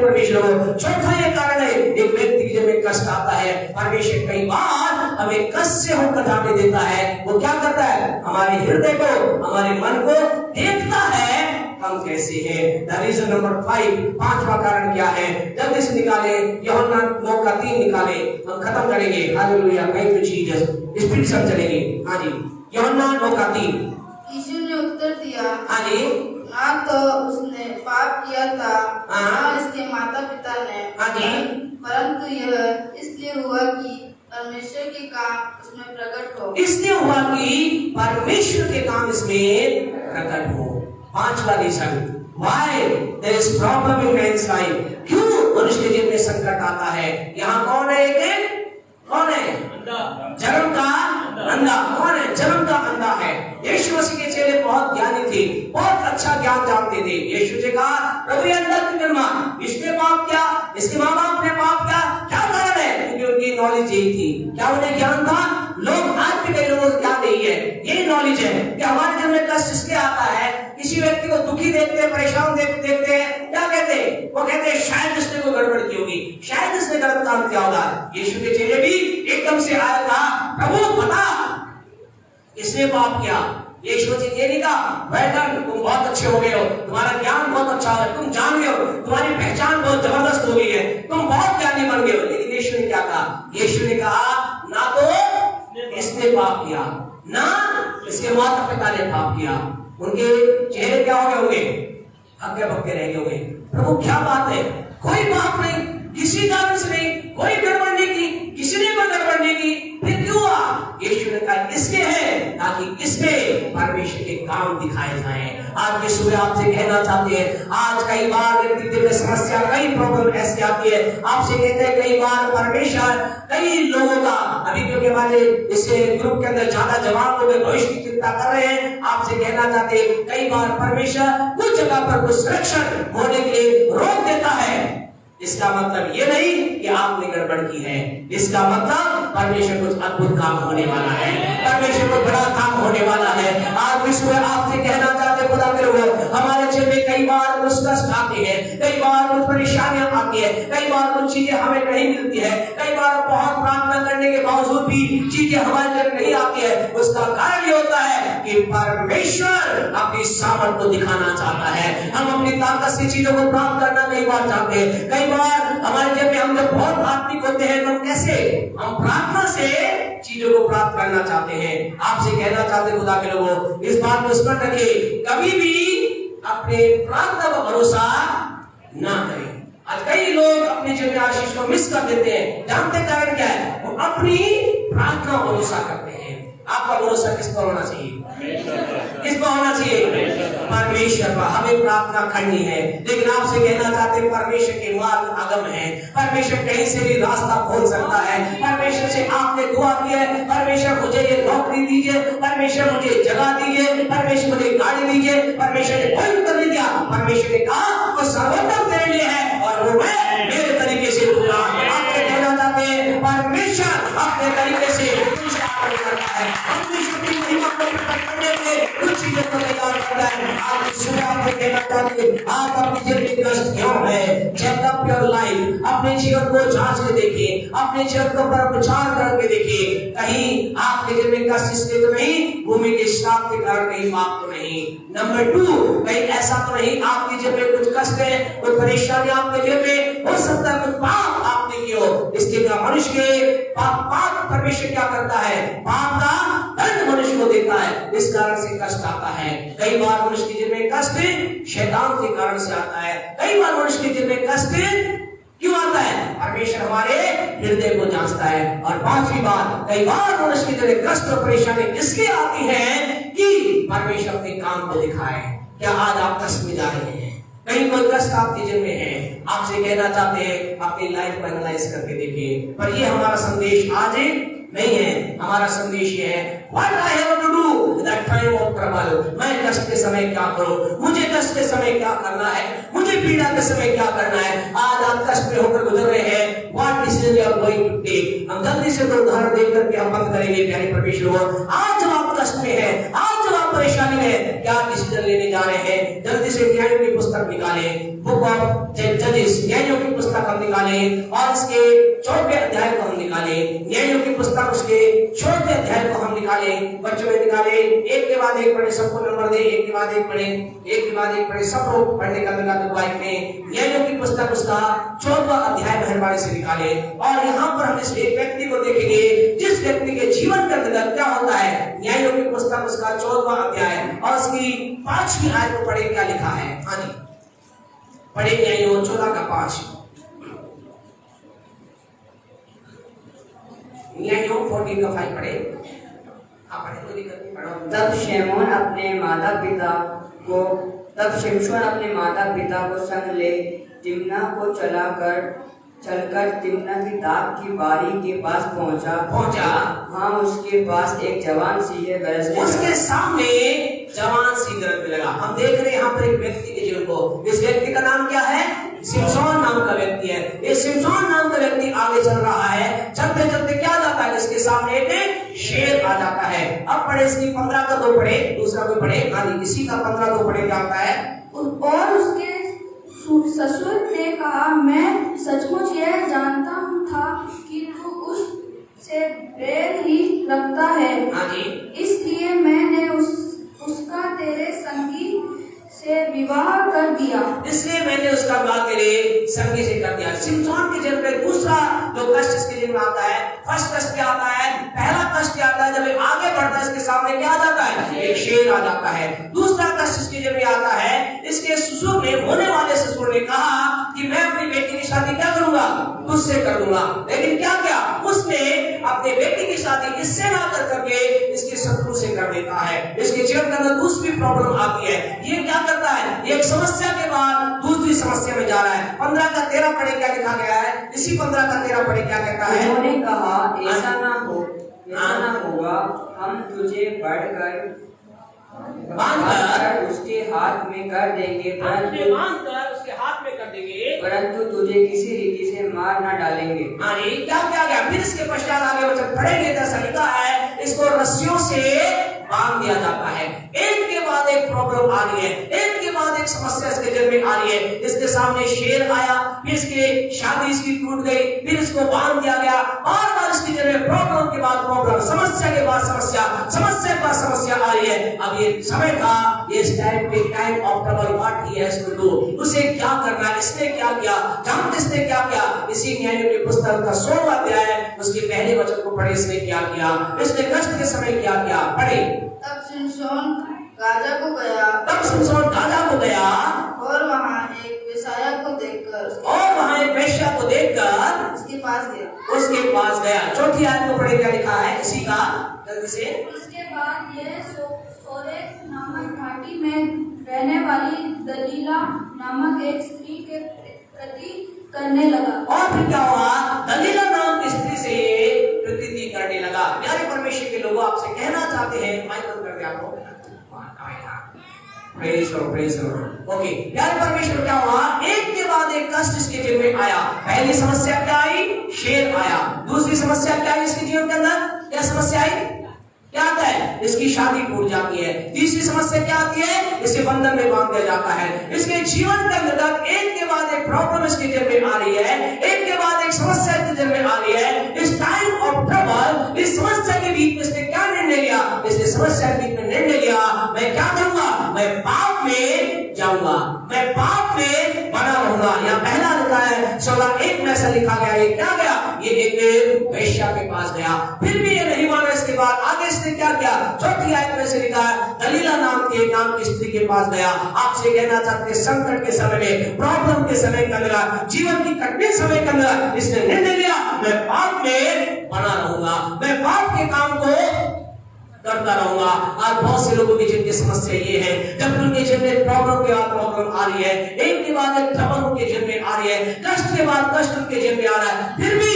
परमेश्वर चौथा ये कारण है एक व्यक्ति के में कष्ट आता है, परमेश्वर कई बार हमें कष्ट से होकर जाने देता है। वो क्या करता है? हमारे हृदय को, हमारे मन को देखता है हम कैसे हैं। रीजन नंबर 5, पांचवा कारण क्या है? जल्दी से निकाले, यूहन्ना 9:3 निकाले, हम खत्म करेंगे। हालेलुया, कई कुछ चीज स्पीड से चलेंगे। हाँ जी, यूहन्ना 9:3।
यीशु ने उत्तर दिया,
हाँ जी,
हाँ तो उसने पाप किया था, हाँ इसके माता पिता ने,
हाँ जी,
परंतु यह इसलिए हुआ कि परमेश्वर के काम उसमें प्रकट हो।
इसलिए हुआ कि परमेश्वर के काम इसमें प्रकट हो। पांचवा reason why there is problem in man's life, क्यों मनुष्य के जीवन में संकट आता है। यहाँ कौन है? एक कौन है? जन्म का अंधा। कौन है? जन्म का अंधा है। यीशु मसीह के चेले बहुत ज्ञानी थे, बहुत अच्छा ज्ञान जानते थे। यीशु ने कहा प्रभु ये अंधा क्यों जन्मा? इसने पाप किया, इसके माँ बाप ने पाप किया, क्या कारण है? क्योंकि उनकी नॉलेज यही थी। क्या उन्हें ज्ञान था? लोग आज भी कई लोगों को ज्ञान नहीं है, ये नॉलेज नॉलेज है कि हमारे जीवन में कष्ट इसलिए आता है, किसी व्यक्ति को दुखी देखते हैं, परेशान देखते हैं, क्या कहते हैं? वो कहते हैं शायद इसने कोई गड़बड़ की होगी, शायद इसने गलत काम किया होगा। यीशु के चेले भी एकदम से आया, कहा प्रभु बता इसने पाप किया। यीशु जी ये नहीं कहा वेलकम तुम बहुत अच्छे हो गए हो, तुम्हारा ज्ञान बहुत अच्छा है, तुम जान गए हो, तुम्हारी पहचान बहुत जबरदस्त हो गई है, तुम बहुत ज्ञानी बन गए हो। लेकिन यीशु ने क्या कहा? यीशु ने कहा ना तो इसने पाप किया, ना इसके माता पिता ने पाप किया। उनके चेहरे क्या हो गए होंगे? हक्के बक्के रह गए होंगे। प्रभु क्या बात है, कोई पाप नहीं, किसी कारण से नहीं, कोई गड़बड़ नहीं की, किसी ने कोई गड़बड़ नहीं की, फिर क्यों हुआ? यीशु ने कहा इसलिए है ताकि इसमें परमेश्वर के काम दिखाए जाएं। आज की सुबह आपसे कहना चाहते हैं, आज कई बार व्यक्ति में समस्या, कई प्रॉब्लम ऐसी आती है, आपसे कहते हैं कई बार परमेश्वर कई लोगों का, अभी क्योंकि हमारे इस ग्रुप के अंदर ज्यादा जवान लोग भविष्य की चिंता कर रहे हैं, आपसे कहना चाहते हैं कई बार परमेश्वर कुछ जगह पर कुछ सुरक्षण होने के लिए रोक देता है। इसका मतलब ये नहीं कि आपने गड़बड़ की है, इसका मतलब परमेश्वर कुछ अद्भुत काम होने वाला है, परमेश्वर को बड़ा काम होने वाला है। आज विश्व में आपसे कहना चाहते खुदा के लोग, हमारे जीवन में कई बार कुछ कष्ट आते हैं, कई बार कुछ परेशानियां आती है, कई बार कुछ चीजें हमें नहीं मिलती है, कई बार बहुत प्रार्थना करने के बावजूद भी चीजें हमारे जीवन नहीं आती है। उसका कारण ये होता है कि परमेश्वर अपनी सामर्थ को दिखाना चाहता है। हम अपनी ताकत से चीजों को प्राप्त करना कई बार चाहते हैं, कई बार हमारे जीवन में हम जब बहुत आत्मिक होते हैं तो हम कैसे, हम प्रार्थना से चीजों को प्राप्त करना चाहते हैं। आपसे कहना चाहते हैं खुदा के लोगों, इस बात को स्मरण रखिए, कभी भी अपने प्रार्थना पर भरोसा ना करें। आज कई लोग अपने जीवन में आशीष को मिस कर देते हैं, जानते कारण क्या है? वो अपनी प्रार्थना पर भरोसा करते हैं। आपका भरोसा किस पर होना चाहिए? किस पर होना चाहिए? परमेश्वर पर। हमें प्रार्थना करनी है, लेकिन आपसे कहना चाहते हैं परमेश्वर के मार्ग अगम है, परमेश्वर कहीं से भी रास्ता खोल सकता है। परमेश्वर से आपने दुआ की है, परमेश्वर मुझे ये नौकरी दीजिए, परमेश्वर मुझे जगह दीजिए, परमेश्वर मुझे गाड़ी दीजिए, परमेश्वर ने कोई उत्तर नहीं दिया। परमेश्वर ने कहा वो सर्वोत्तम तेरे लिए है और वो मैं मेरे तरीके से दूंगा। आपसे कहना चाहते हैं परमेश्वर अपने तरीके से करता है, अपनी महिमा को प्रकट करने के कुछ चीजों को तैयार करता है। आप सुबह आपको कहना चाहते हैं, आप अपनी जीवन में कष्ट क्यों है? चेक अप योर लाइफ, अपने जीवन को जांच के देखिए, अपने जीवन को पर विचार करके देखिए, कहीं आपके जीवन में कष्ट इसलिए तो नहीं, भूमि के श्राप के कारण कहीं पाप तो नहीं। नंबर 2, कहीं ऐसा तो नहीं आपके जीवन में कुछ कष्ट है, कोई परेशानी आपके जीवन में हो सकता है, कुछ पाप आपने किया हो। इसके क्या मनुष्य के पाप परमेश्वर क्या करता है? पाप का दंड मनुष्य को देता है, इस कारण से कष्ट आता है। कई बार मनुष्य के जीवन में कष्ट शैतान के कारण से आता है, कई बार मनुष्य के जीवन में कष्ट क्यों आता है? परमेश्वर हमारे हृदय को जांचता है। और 5वीं बात, कई बार मनुष्य के जीवन में कष्ट और परेशानी इसलिए आती है कि परमेश्वर अपने काम को दिखाए। क्या आज आप कष्ट में जा रहे हैं? कहीं कोई कष्ट आपके जीवन में है, आपसे कहना चाहते हैं अपनी लाइफ को एनालाइज करके देखिए। पर ये हमारा संदेश आज नहीं है, हमारा संदेश ये है What I have to do in that time of trouble। मैं कष्ट के समय क्या करूं, मुझे कष्ट के समय क्या करना है, मुझे पीड़ा के समय क्या करना है। आज आप कष्ट में होकर गुजर रहे हैं, What decision you are going to take। हम जल्दी से दो उदाहरण देख करके हम बंद करेंगे प्यारे परमेश्वर को। आज जब आप कष्ट में है, आज जब आप परेशानी में, क्या डिसीजन लेने जा रहे हैं? जल्दी से न्यायों की पुस्तक निकालें, बुक ऑफ जजेस, न्यायों की पुस्तक हम निकालें और इसके 4वें अध्याय को हम निकालें। न्यायों की पुस्तक उसके 4वें अध्याय को हम निकालें, बच्चों में निकालें, एक के बाद एक पढ़े, सबको नंबर दे, एक के बाद एक पढ़े, एक के बाद एक पढ़े, सब लोग पढ़ने का मिला तो बाइक में न्यायों की पुस्तक उसका 4वां अध्याय मेहरबानी से निकालें। और यहाँ पर हम इस एक व्यक्ति को देखेंगे जिस व्यक्ति के जीवन के अंदर क्या होता है। न्यायों की पुस्तक उसका 4वां अध्याय और उसकी 5वीं आयत को पढ़े, क्या लिखा है? हाँ जी पढ़े, न्यायों 14:5, न्यायों 14:5 पढ़े।
तब शिमशोन अपने माता पिता को संग ले तिम्ना को चलकर तिम्ना की दाख की बारी के पास पहुंचा। हाँ, उसके पास एक जवान सिंह गरजने लगा।
उसके सामने जवान सिंह गरजने लगा। हम देख रहे हैं यहाँ पर एक व्यक्ति के जीवन को। इस व्यक्ति का नाम क्या है? शिमशोन नाम का व्यक्ति है। ये शिमशोन नाम का व्यक्ति आगे चल रहा है, चलते चलते क्या जाता है? इसके सामने एक शेर आ जाता है अब पढ़े इसकी 15 का 2 पढ़े, दूसरा कोई पढ़े। हाँ जी, इसी का 15 2 पढ़े क्या होता है?
और उसके ससुर ने कहा, मैं सचमुच यह जानता हूँ था कि तू उससे बैर ही रखता है।
हाँ जी,
इसलिए मैंने उसका तेरे संगी से विवाह कर दिया।
इसलिए मैंने उसका विवाह तेरे संगी से कर दिया। सिमसोन के जन्म में दूसरा जो कष्ट इसके जन्म में आता है, फर्स्ट कष्ट क्या आता है? पहला कष्ट क्या आता है? जब ये आगे बढ़ता है इसके सामने क्या आ जाता है? एक शेर आ जाता है। दूसरा कष्ट इसके जन्म में आता है, इसके ससुर ने, होने वाले ससुर ने कहा कि मैं अपनी बेटी की शादी क्या करूंगा? तुझसे कर दूंगा। लेकिन क्या क्या उसने अपने बेटी की शादी इससे ना कर करके इसके शत्रु से कर देता है। इसके जीवन के अंदर दूसरी प्रॉब्लम आती है। ये क्या करता है? एक समस्या के बाद दूसरी समस्या में जा रहा है। 15 का 13 पढ़े क्या लिखा गया है? इसी 15 का 13 पढ़े क्या कहता है?
उन्होंने कहा, ऐसा ना होगा, हम तुझे बांधकर उसके हाथ में कर देंगे, परंतु तुझे किसी रीति से मार ना डालेंगे।
क्या क्या गया? फिर इसके पश्चात आगे वचन पढ़ेंगे, जैसा लिखा है, इसको रस्सियों से बांध दिया जाता है। एक के बाद एक प्रॉब्लम आ रही है, एक के बाद एक समस्या इसके जन्म में आ रही है। इसके सामने शेर आया, फिर इसके शादी इसकी टूट गई, फिर इसको बांध दिया गया। बार बार इसके जन्म में प्रॉब्लम के बाद प्रॉब्लम, समस्या के बाद समस्या, समस्या के बाद समस्या आ रही है। अब ये समय था, ये time of trouble, what he has to do, उसे क्या करना है, इसने क्या किया, जानते इसने क्या किया? इसी न्यायों की पुस्तक का 16वां अध्याय उसके पहले वचन को पढ़े, इसने क्या किया, इसने कष्ट के समय क्या किया, पढ़े।
तब सिमसोन गाजा को गया, और वहाँ एक वेश्या को देखकर उसके पास गया। चौथी आयत को पढ़े, क्या लिखा है इसी का, जल्दी से।
उसके बाद ये सोरेक नामक घाटी में रहने वाली दलीला नामक एक स्त्री के प्रति करने लगा।
और फिर क्या हुआ? दलीला नाम की स्त्री से प्रतीति करने लगा। प्यारे परमेश्वर के लोगों, आपसे कहना चाहते हैं, माइक बंद कर दिया आपको। ओके, प्यारे परमेश्वर, क्या हुआ? एक के बाद एक कष्ट इसके जीवन में आया। पहली समस्या क्या आई? शेर आया। दूसरी समस्या क्या आई इसके जीवन के अंदर? क्या समस्या आई? क्या आता है? इसकी शादी टूट जाती है। तीसरी समस्या क्या आती है? इसे बंधन में बांध दिया जाता है। इसके जीवन के अंदर एक के बाद एक प्रॉब्लम इसके जीवन में आ रही है, एक के बाद एक समस्या इसके जीवन में आ रही है। इस टाइम ऑफ ट्रबल, इस समस्या के बीच में इसने क्या निर्णय लिया? इसने समस्या के बीच में निर्णय लिया, मैं क्या करूंगा? मैं पाप में जाऊंगा, मैं पाप में बना रहूंगा। यहाँ पहला लिखा है 16:1 में ऐसा लिखा गया। ये क्या गया? ये एक वेश्या के पास गया। फिर भी ये नहीं माना। इसके बाद आगे इसने क्या किया? चौथी आयत में से लिखा है, दलीला नाम की स्त्री के पास गया। आपसे कहना चाहते हैं, संकट के समय में, प्रॉब्लम के समय के अंदर, जीवन की कठिन समय के अंदर इसने निर्णय लिया, मैं पाप में बना रहूंगा, मैं पाप के काम को करता रहूंगा। आज बहुत से लोगों की जिनकी समस्या ये है, जब उनके जीवन में प्रॉब्लम के बाद प्रॉब्लम आ रही है, एक के बाद एक ट्रबल उनके जीवन में आ रही है, कष्ट के बाद कष्ट उनके जीवन में आ रहा है, फिर भी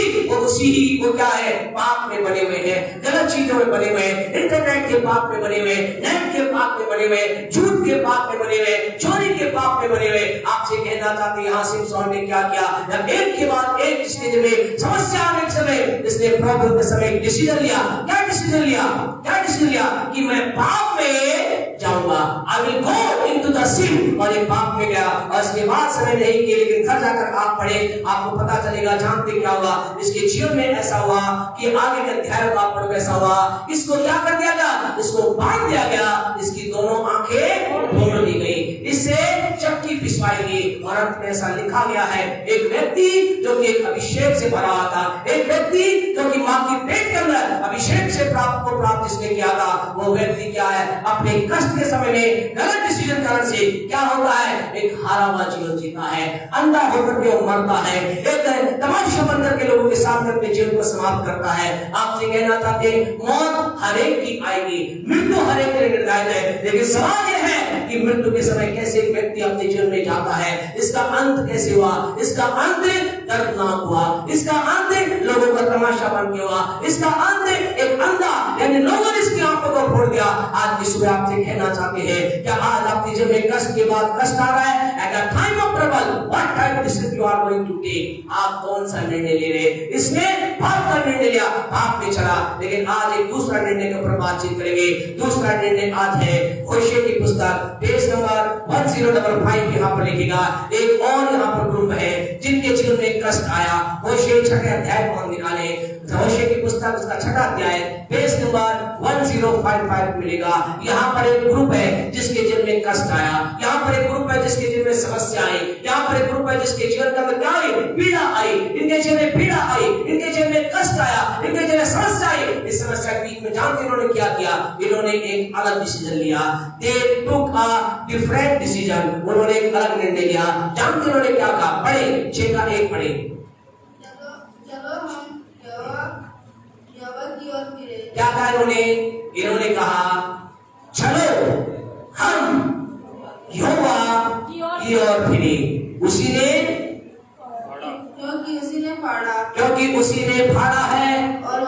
वो क्या है? पाप में बने हुए हैं, गलत चीजों में बने हुए हैं, इंटरनेट के पाप में बने हुए, नेट के पाप में बने हुए, झूठ के पाप में बने हुए, चोरी के पाप में बने हुए। आपसे कहना चाहते हैं, यहाँ सिमसोन ने क्या किया? जब एक के बाद एक इसके जीवन में समस्या आने के समय, इसने प्रॉब्लम के समय डिसीजन लिया। क्या डिसीजन लिया? कि मैं पाप में जाऊंगा, I will go into the sin, और ये पाप में गया। और इसके बाद समय नहीं किए, लेकिन घर जाकर आप पढ़े, आपको पता चलेगा। जानते क्या हुआ? इसके जीवन में ऐसा हुआ कि आगे के अध्याय का पढ़ो, ऐसा हुआ, इसको क्या कर दिया गया? इसको बांध दिया गया, इसकी दोनों आंखें खोल दी गई, इससे चक्की पिसवाई गई। और अंत में ऐसा लिखा गया है, एक व्यक्ति जो कि एक अभिषेक से भरा हुआ था, एक व्यक्ति जो कि मां की पेट के अंदर अभिषेक से प्राप्त इसने किया था, वो व्यक्ति क्या है? अपने कष्ट के समय में गलत डिसीजन करने से क्या होता है? एक हारा हुआ जीवन जीता है, अंधा होकर के वो मरता है, एक तमाशा बनकर के लोगों के साथ अपने जीवन को समाप्त करता है। आपसे कहना चाहते हैं, मौत हर एक की आएगी, मृत्यु हर एक के लिए निर्धारित है, लेकिन सवाल यह है कि मृत्यु के समय कैसे एक व्यक्ति अपने जीवन में जाता है, इसका अंत कैसे हुआ? इसका अंत दर्दनाक हुआ, इसका अंत लोगों का तमाशा बन के हुआ, इसका अंत एक अंधा, यानी लोगों ने इसकी आंखों को फोड़ दिया। आज की सुबह आपसे कहना चाहते हैं कि आज आपके जीवन में कष्ट के बाद कष्ट आ रहा है, at the time of trouble what type decision you are going to take, आप कौन सा निर्णय ले रहे हैं। इसने पाप का निर्णय लिया, पाप में चला, लेकिन आज एक दूसरा निर्णय के ऊपर बातचीत करेंगे। दूसरा निर्णय आज है होशे की पुस्तक पेज नंबर 1055 यहाँ पर लिखेगा। एक और यहाँ पर ग्रुप है जिनके जीवन में कष्ट आया। होशे 6 अध्याय को हम निकाले, होशे की पुस्तक उसका 6 अध्याय पेज नंबर 1055 मिलेगा। यहाँ पर एक ग्रुप है जिसके जीवन में कष्ट आया, यहाँ पर एक ग्रुप है जिसके जीवन में समस्या आई, यहाँ पर एक ग्रुप है जिसके जीवन का क्या आई, पीड़ा आई, इनके जीवन में पीड़ा आई, इनके जीवन में कष्ट आया, इनके जीवन में समस्या आई। इस समस्या के बीच में जानते इन्होंने क्या किया, इन्होंने एक अलग डिसीजन लिया। They took a different decision, उन्होंने एक अलग निर्णय लिया। जानते इन्होंने क्या कहा, पढ़े 6 का 1 पढ़े।
चलो हम यहोवा की ओर फिरे।
क्या कहा इन्होंने, इन्होंने कहा चलो हम यहोवा की ओर फिरे। उसी ने,
क्योंकि उसी ने फाड़ा,
क्योंकि उसी ने फाड़ा है
और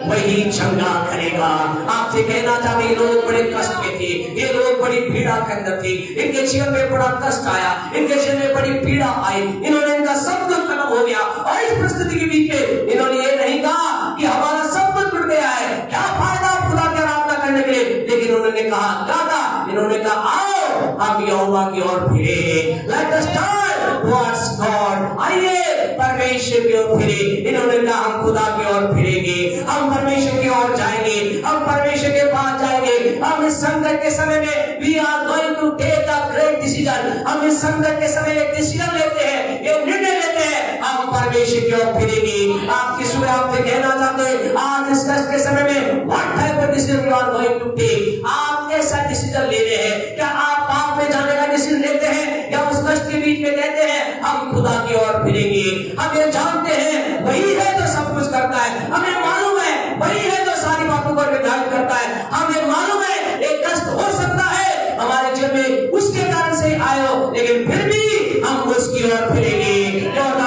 वही चंगा करेगा। आपसे कहना चाहते ये लोग बड़े कष्ट में थे, ये लोग बड़ी पीड़ा के अंदर थे, इनके जीवन में बड़ा कष्ट आया, इनके जीवन में बड़ी पीड़ा आई, इन्होंने इनका सब कुछ खत्म हो गया। और इस परिस्थिति के बीच में इन्होंने ये नहीं कहा कि हमारा सब कुछ टूट गया है, क्या फायदा खुदा की आराधना करने के लिए, लेकिन उन्होंने कहा क्या था, इन्होंने कहा आओ हम यहोवा की ओर फिरे। Let us turn towards God, आइए परमेश्वर की ओर फिरे। इन्होंने कहा हम खुदा की ओर फिरेंगे, हम परमेश्वर की ओर जाएंगे, हम परमेश्वर के पास जाएंगे। हम इस संकट के समय में we are going to take a great decision, हम इस संकट के समय एक डिसीजन लेते हैं, एक निर्णय लेते हैं, हम परमेश्वर की ओर फिरेंगे। आपकी सुबह आपसे कहना चाहते हैं आज इस कष्ट के समय में what type of decision you are going to take, आप कैसा डिसीजन ले रहे हैं। क्या आप पाप में जाने का डिसीजन लेते हैं या उस कष्ट के बीच में कहते हैं हम खुदा की ओर फिरेंगे। हम ये जानते हैं वही है जो सब कुछ करता है, हमें मालूम है वही है जो सारी बातों को निर्धारित करता है। हमें मालूम है एक कष्ट हो सकता है हमारे जीवन में उसके कारण से आए हो, लेकिन फिर भी हम उसकी ओर फिरेंगे।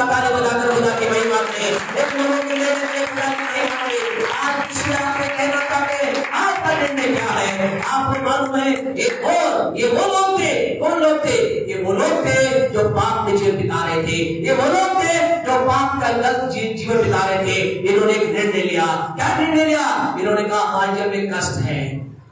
ताली बजाकर खुदा की महिमा करें, एक लोगों के लिए आज किसी आपने कहना चाहते हैं आपका निर्णय क्या है। आपको मालूम है एक और ये वो लोग थे, कौन लोग थे, ये वो लोग थे जो पाप में जीवन बिता रहे थे, ये वो लोग थे जो पाप का गलत जीवन बिता रहे थे। इन्होंने एक निर्णय लिया, क्या निर्णय लिया, इन्होंने कहा हमारे जीवन में कष्ट है,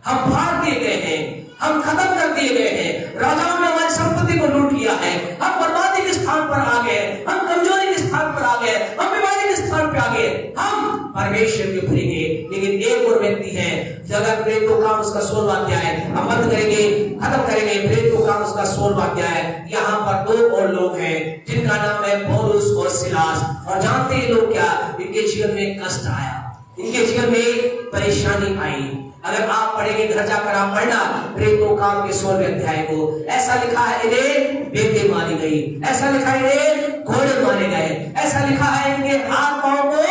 हम फाड़ दिए गए हैं, हम खत्म कर दिए गए हैं, राजाओं ने हमारी संपत्ति को लूट लिया है, हम बर्बादी के स्थान पर आ गए, हम कमजोरी के स्थान पर आ गए, हम बीमारी के स्थान पर आ गए, हम परमेश्वर के फिरेंगे। लेकिन एक और व्यक्ति है जगह प्रेरितों का उसका 16वां अध्याय हम बंद करेंगे, खत्म करेंगे। प्रेरितों का उसका 16वां अध्याय, यहाँ पर 2 और लोग हैं जिनका नाम है पौलुस और सिलास। और जानते हैं लोग क्या, इनके जीवन में कष्ट आया, इनके जीवन में परेशानी आई। अगर आप पढ़ेंगे घर जाकर आप पढ़ना प्रेरितों काम के 16वें अध्याय को, ऐसा लिखा है इन्हें बेटे मारी गई, ऐसा लिखा है इन्हें घोड़े मारे गए, ऐसा लिखा है इनके हाथ पांव को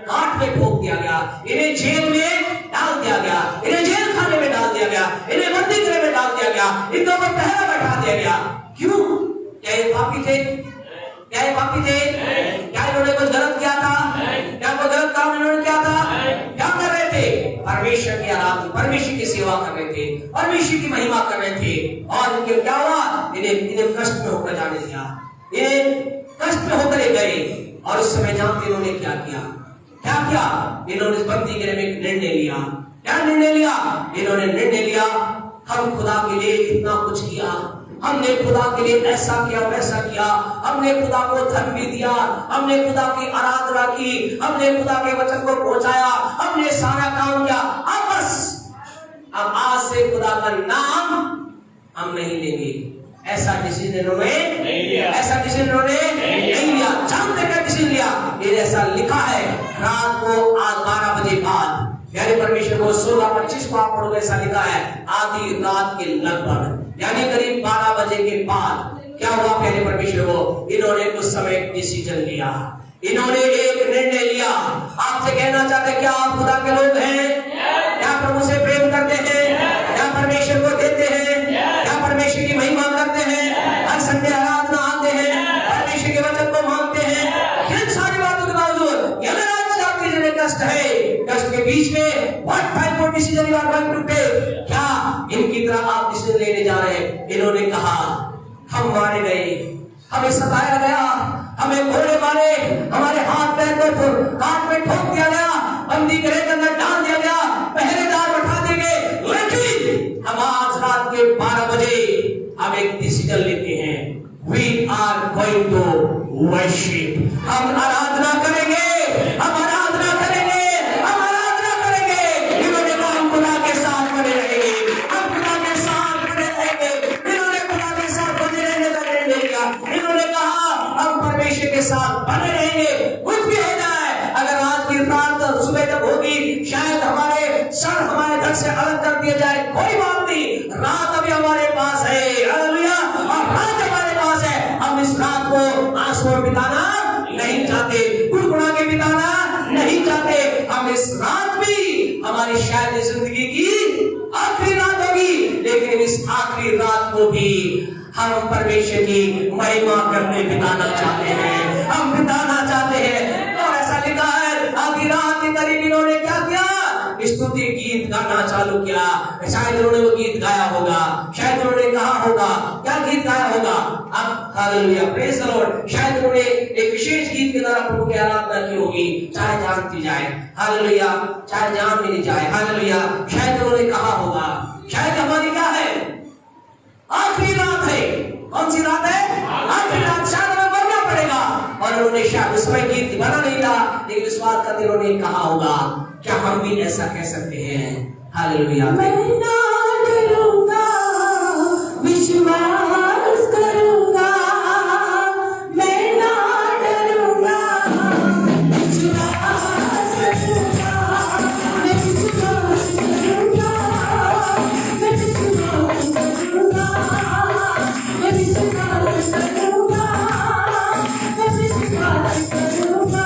काट में ठोक दिया गया, इन्हें जेल में डाल दिया गया, इन्हें जेल खाने में डाल दिया गया, इन्हें बंदी गृह में डाल दिया गया, इनके ऊपर पहरा बैठा दिया गया। क्यों? क्या ये पापी थे? क्या ये पापी थे? क्या इन्होंने कुछ गलत किया था? क्या कोई गलत काम इन्होंने किया था? क्या कर रहे थे? परमेश्वर की आराधना, परमेश्वर की सेवा कर रहे थे, परमेश्वर की महिमा कर रहे थे। और इनके क्या हुआ, इन्हें कष्ट में होकर जाने दिया, इन्हें कष्ट में होकर गए। और उस समय जानते इन्होंने क्या किया, क्या किया, इन्होंने इस बंदी गृह में निर्णय लिया। क्या निर्णय लिया, इन्होंने निर्णय लिया हम खुदा के लिए इतना कुछ किया, हमने खुदा के लिए ऐसा किया वैसा किया, हमने खुदा को धन भी दिया, हमने खुदा की आराधना की, हमने खुदा के वचन को पहुंचाया, हमने सारा काम किया। अब बस अब आज से खुदा का नाम हम नहीं लेंगे। ऐसा डिसीजन इन्होंने नहीं लिया, ऐसा डिसीजन इन्होंने नहीं लिया। जानते क्या डिसीजन लिया, ये ऐसा लिखा है रात को 12 बजे बाद, यानी परमेश्वर को 16:25 को आप पढ़ोगे, ऐसा लिखा है आधी रात के लगभग, यानी करीब 12 बजे के बाद क्या हुआ प्यारे परमेश्वर को, इन्होंने उस समय डिसीजन लिया, इन्होंने एक निर्णय लिया। आपसे कहना चाहते हैं क्या आप खुदा के लोग हैं? क्या प्रभु से प्रेम करते हैं? क्या परमेश्वर को देते हैं? क्या परमेश्वर की महिमा करते हैं? हर संडे आराधना आते हैं, परमेश्वर के वचन को मानते हैं। इन सारी बातों के बावजूद अगर आज आपके लिए कष्ट है, कष्ट के बीच में what type of decision you are going to take? क्या इनकी तरह आप डिसीजन लेने जा रहे हैं? इन्होंने कहा हम मारे गए, हमें सताया गया, हमें घोड़े मारे, हमारे हाथ पैर को काट में ठोक दिया गया, बंदी गृह के अंदर डाल दिया गया, पहरेदार बैठा दिए गए, लेकिन हम आज रात के 12 बजे हम एक डिसीजन लेते हैं, we are going to worship। हम आराधना करेंगे, हम आराधना करेंगे, हम आराधना करेंगे। इन्होंने कहा हम खुदा के साथ बने रहेंगे, हम खुदा के साथ बने रहेंगे। इन्होंने खुदा के साथ बने रहने का निर्णय लिया। इन्होंने कहा हम परमेश्वर के साथ बने रहेंगे, कुछ भी हो जाए। अगर आज की रात सुबह जब होगी, शायद हमारे सर हमारे घर से अलग कर दिया जाए, कोई बात नहीं, रात अभी हमारे पास है। हालेलुया। और रात हमारे पास है, हम इस रात को आंसू में बिताना नहीं चाहते, कुड़कुड़ा के बिताना नहीं चाहते। हम इस रात भी हमारी शायद जिंदगी की आखिरी रात होगी, लेकिन इस आखिरी रात को भी हम परमेश्वर की महिमा करने बिताना चाहते हैं, हम बिताना चाहते हैं। और ऐसा लिखा है, आधी रात के करीब इन्होंने क्या किया? स्तुति गीत गाना चालू किया। शायद उन्होंने वो गीत गाया होगा, शायद उन्होंने कहा होगा, क्या गीत गाया होगा? अब हालेलुया, प्रेज द लॉर्ड। शायद उन्होंने एक विशेष गीत के द्वारा प्रभु की आराधना की होगी, चाहे जान दी जाए, हालेलुया, चाहे जान मिली जाए, हालेलुया। शायद उन्होंने कहा होगा, शायद हमारी क्या है? आखिरी रात है। कौन सी रात है? आखिरी रात, शायद हमें मरना पड़ेगा। और उन्होंने शायद उस समय गीत बना नहीं था, लेकिन इस बात का उन्होंने कहा होगा। क्या हम भी ऐसा कह सकते हैं? हालेलुया।
मैं ना डरूंगा, विश्वास करूंगा, मैं ना डरूंगा, विश्वास करूंगा, मैं विश्वास करूंगा, मैं विश्वास करूंगा, मैं विश्वास करूंगा, मैं विश्वास करूंगा।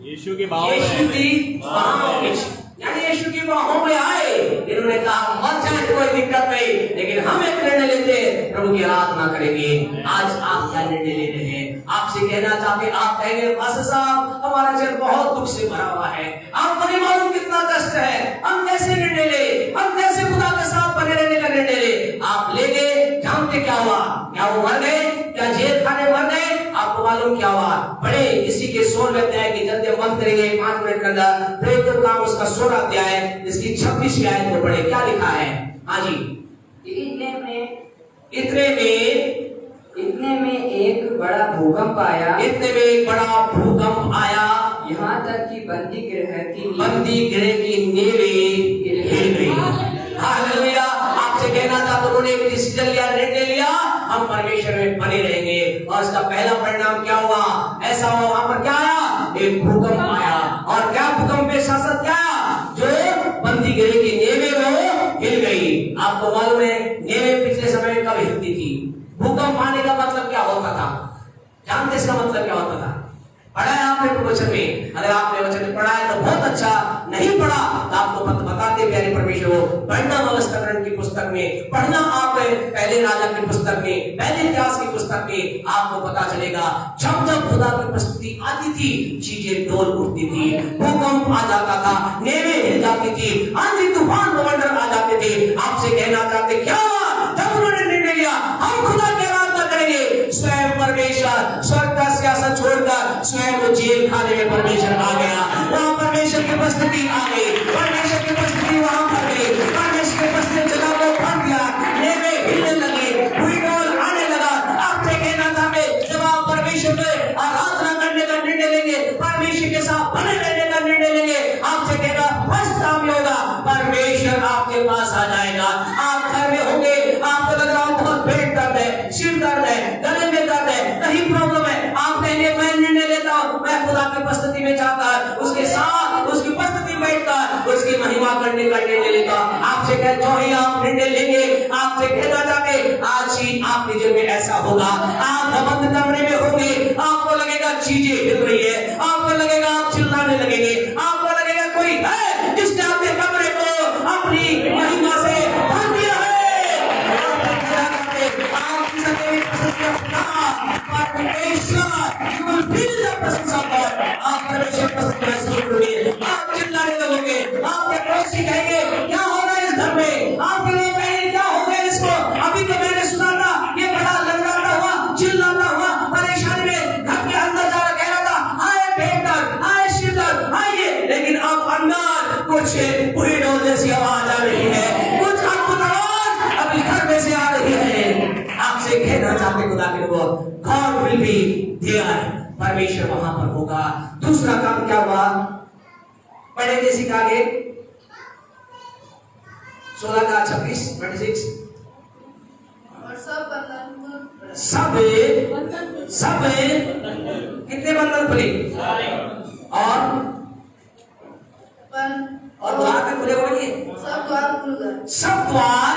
यीशु की बाहों में, यानी यीशु की बाहों में आए। इन्होंने कहा मत जाए, कोई दिक्कत नहीं, लेकिन हम एक निर्णय लेते हैं, प्रभु की आराधना करेंगे। आज आप क्या निर्णय ले रहे हैं? आपसे कहना चाहते, आप कहेंगे पास्टर साहब हमारा जीवन बहुत दुख से भरा हुआ है, आपको नहीं मालूम कितना कष्ट है, हम कैसे निर्णय ले, हम कैसे खुदा के साथ बने रहने का निर्णय ले। आप ले गए, जानते क्या हुआ? क्या वो मर गए? क्या जेल खाने मर गए? आपको मालूम क्या हुआ? बड़े इसी के 16वें अध्याय की जल्दी बंद करेंगे 5 मिनट के अंदर, प्रेरितों का काम उसका 16वां अध्याय इसकी 26वीं आयत को पढ़े। क्या लिखा है? हाँ जी।
इतने में एक बड़ा भूकंप आया।
इतने में एक बड़ा भूकंप आया,
यहाँ तक कि बंदी
गृह की नींवें हिल गई। हालेलुया। आपसे कहना चाहता, उन्होंने एक डिसीजन लिया, निर्णय लिया, हम परमेश्वर में बने रहेंगे। और इसका पहला परिणाम क्या हुआ? ऐसा हुआ, वहां पर क्या आया? एक भूकंप आया। और क्या भूकंप में शासक क्या आया? जो बंदी गृह की नींवें वो हिल गई। आपको मालूम है नींवें पिछले समय में कब हिलती थी? भूकंप आने का मतलब क्या होता था? जानते इसका मतलब क्या होता था? पढ़ा है आपने वचन में? अगर आपने वचन में पढ़ा है तो बहुत अच्छा, नहीं पढ़ा तो आपको बताते प्यारे परमेश्वर को पढ़ना व्यवस्थाकरण की पुस्तक में, पढ़ना आप पहले राजा की पुस्तक में, पहले इतिहास की पुस्तक में, आपको पता चलेगा जब जब खुदा की उपस्थिति आती थी चीजें डोल उठती थी, भूकंप आ जाता था, नींवें हिल जाती थी, आंधी तूफान बवंडर आ जाते थे। आपसे कहना चाहते क्या हुआ? जब उन्होंने निर्णय लिया होकर स्वयं को जेल खाने में परमेश्वर आ गया। वहां परमेश्वर की उपस्थिति आ गई, परमेश्वर की उपस्थिति वहां पर गई, परमेश्वर की उपस्थिति जगह को भर दिया, लेवे हिलने लगे, भूगोल आने लगा। आपसे कहना था मैं, जब आप परमेश्वर में आराधना करने का निर्णय लेंगे, परमेश्वर के साथ बने रहने का निर्णय लेंगे, आपसे कहना फर्स्ट काम ये होगा, परमेश्वर आपके पास आ जाएगा। आप घर में होंगे, आपको लग रहा हो बहुत पेट दर्द है, सिर दर्द है, गले में दर्द है, कहीं प्रॉब्लम है, आप कहेंगे मैं निर्णय लेता हूँ, मैं खुदा की उपस्थिति में जाता है, उसके साथ उसकी उपस्थिति में बैठता है, उसकी महिमा करने का निर्णय लेता। आपसे कह जो ही आप निर्णय लेंगे, आपसे कहना चाहते आज ही आपके जीवन में ऐसा होगा। आप बंद कमरे में होंगे, आपको लगेगा चीजें हिल रही है, आपको लगेगा आप चिल्लाने लगेंगे, आपको लगेगा कोई है जिसने आपके कमरे को अपनी महिमा से भर दिया है। आप चिल्लाने लगोगे, आपके पड़ोसी कहेंगे क्या हो रहा है इस घर में, आपके लोग कहेंगे क्या हो गया इसको, अभी तो मैंने सुना था ये बड़ा लड़ाता हुआ चिल्लाता हुआ परेशानी में घर के अंदर जा कह रहा था हाय पेट दर्द, हाय सिर दर्द, हाय ये, लेकिन अब अंदर कुछ बुरी डोर जैसी आवाज आ रही है, कुछ अद्भुत आवाज अभी घर में से आ रही है। आपसे कहना चाहते खुदा के लोगों, गॉड विल बी देयर, परमेश्वर वहां पर होगा। दूसरा काम क्या हुआ, पढ़े जैसी का आगे 16 का 26 26
और सब बंधन
सब कितने बंधन खुले और द्वार पे खुले हुए
सब द्वार खुल गए,
सब द्वार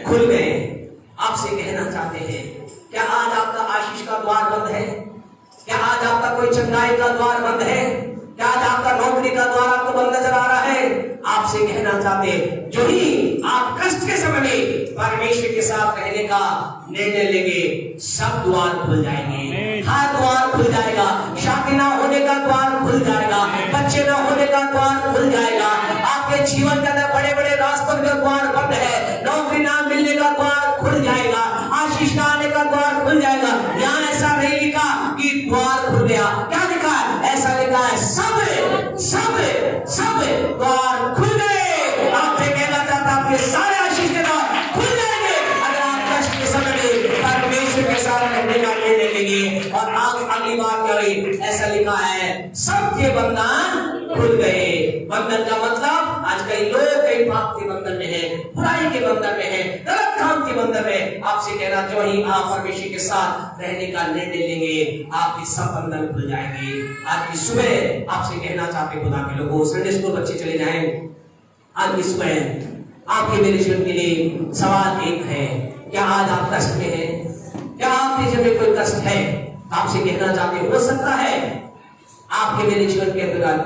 खुल गए। आपसे कहना चाहते हैं क्या आज आपका आशीष का द्वार बंद है, क्या आज आपका कोई चंगाई का द्वार बंद है, क्या आज आपका नौकरी का द्वार आपको बंद नजर आ रहा है। आपसे कहना चाहते हैं जो ही आप कष्ट के समय में परमेश्वर के साथ रहने का निर्णय लेंगे, सब द्वार खुल जाएंगे, हर द्वार खुल जाएगा, शादी ना होने का द्वार खुल जाएगा, बच्चे ना होने का द्वार खुल जाएगा, आपके जीवन के अंदर बड़े बड़े रास्तों का द्वार बंद है, नौकरी ना मिलने का द्वार खुल जाएगा, आशीष ना आने का द्वार खुल जाएगा। यहाँ ऐसा नहीं लिखा कि द्वार खुल गया, क्या लिखा है, ऐसा लिखा है सब द्वार खुल गए। आपसे कहना चाहता आपके सारे आशीष के द्वार खुल जाएंगे अगर आप कष्ट के समय में परमेश्वर के साथ रहने का निर्णय लेंगे। और आप अगली बात क्या हुई, ऐसा लिखा है सबके बंधन खुल गए। बंधन का मतलब आज कई लोग कई पाप के बंधन में है, बुराई के बंधन में है, गलत काम के बंधन में। आपसे कहना जो ही आप परमेश्वर के साथ रहने का निर्णय लेंगे, आपके सब बंधन खुल जाएंगे। आज की सुबह आपसे कहना चाहते खुदा के लोगों, संडे स्कूल बच्चे चले जाएं, आज की सुबह आपके मेरे जीवन के लिए सवाल एक है, क्या आज आप कष्ट में हैं, क्या आपके जीवन में कोई कष्ट है। आपसे कहना चाहते हो सकता है आपके मेरे जीवन के अंदर,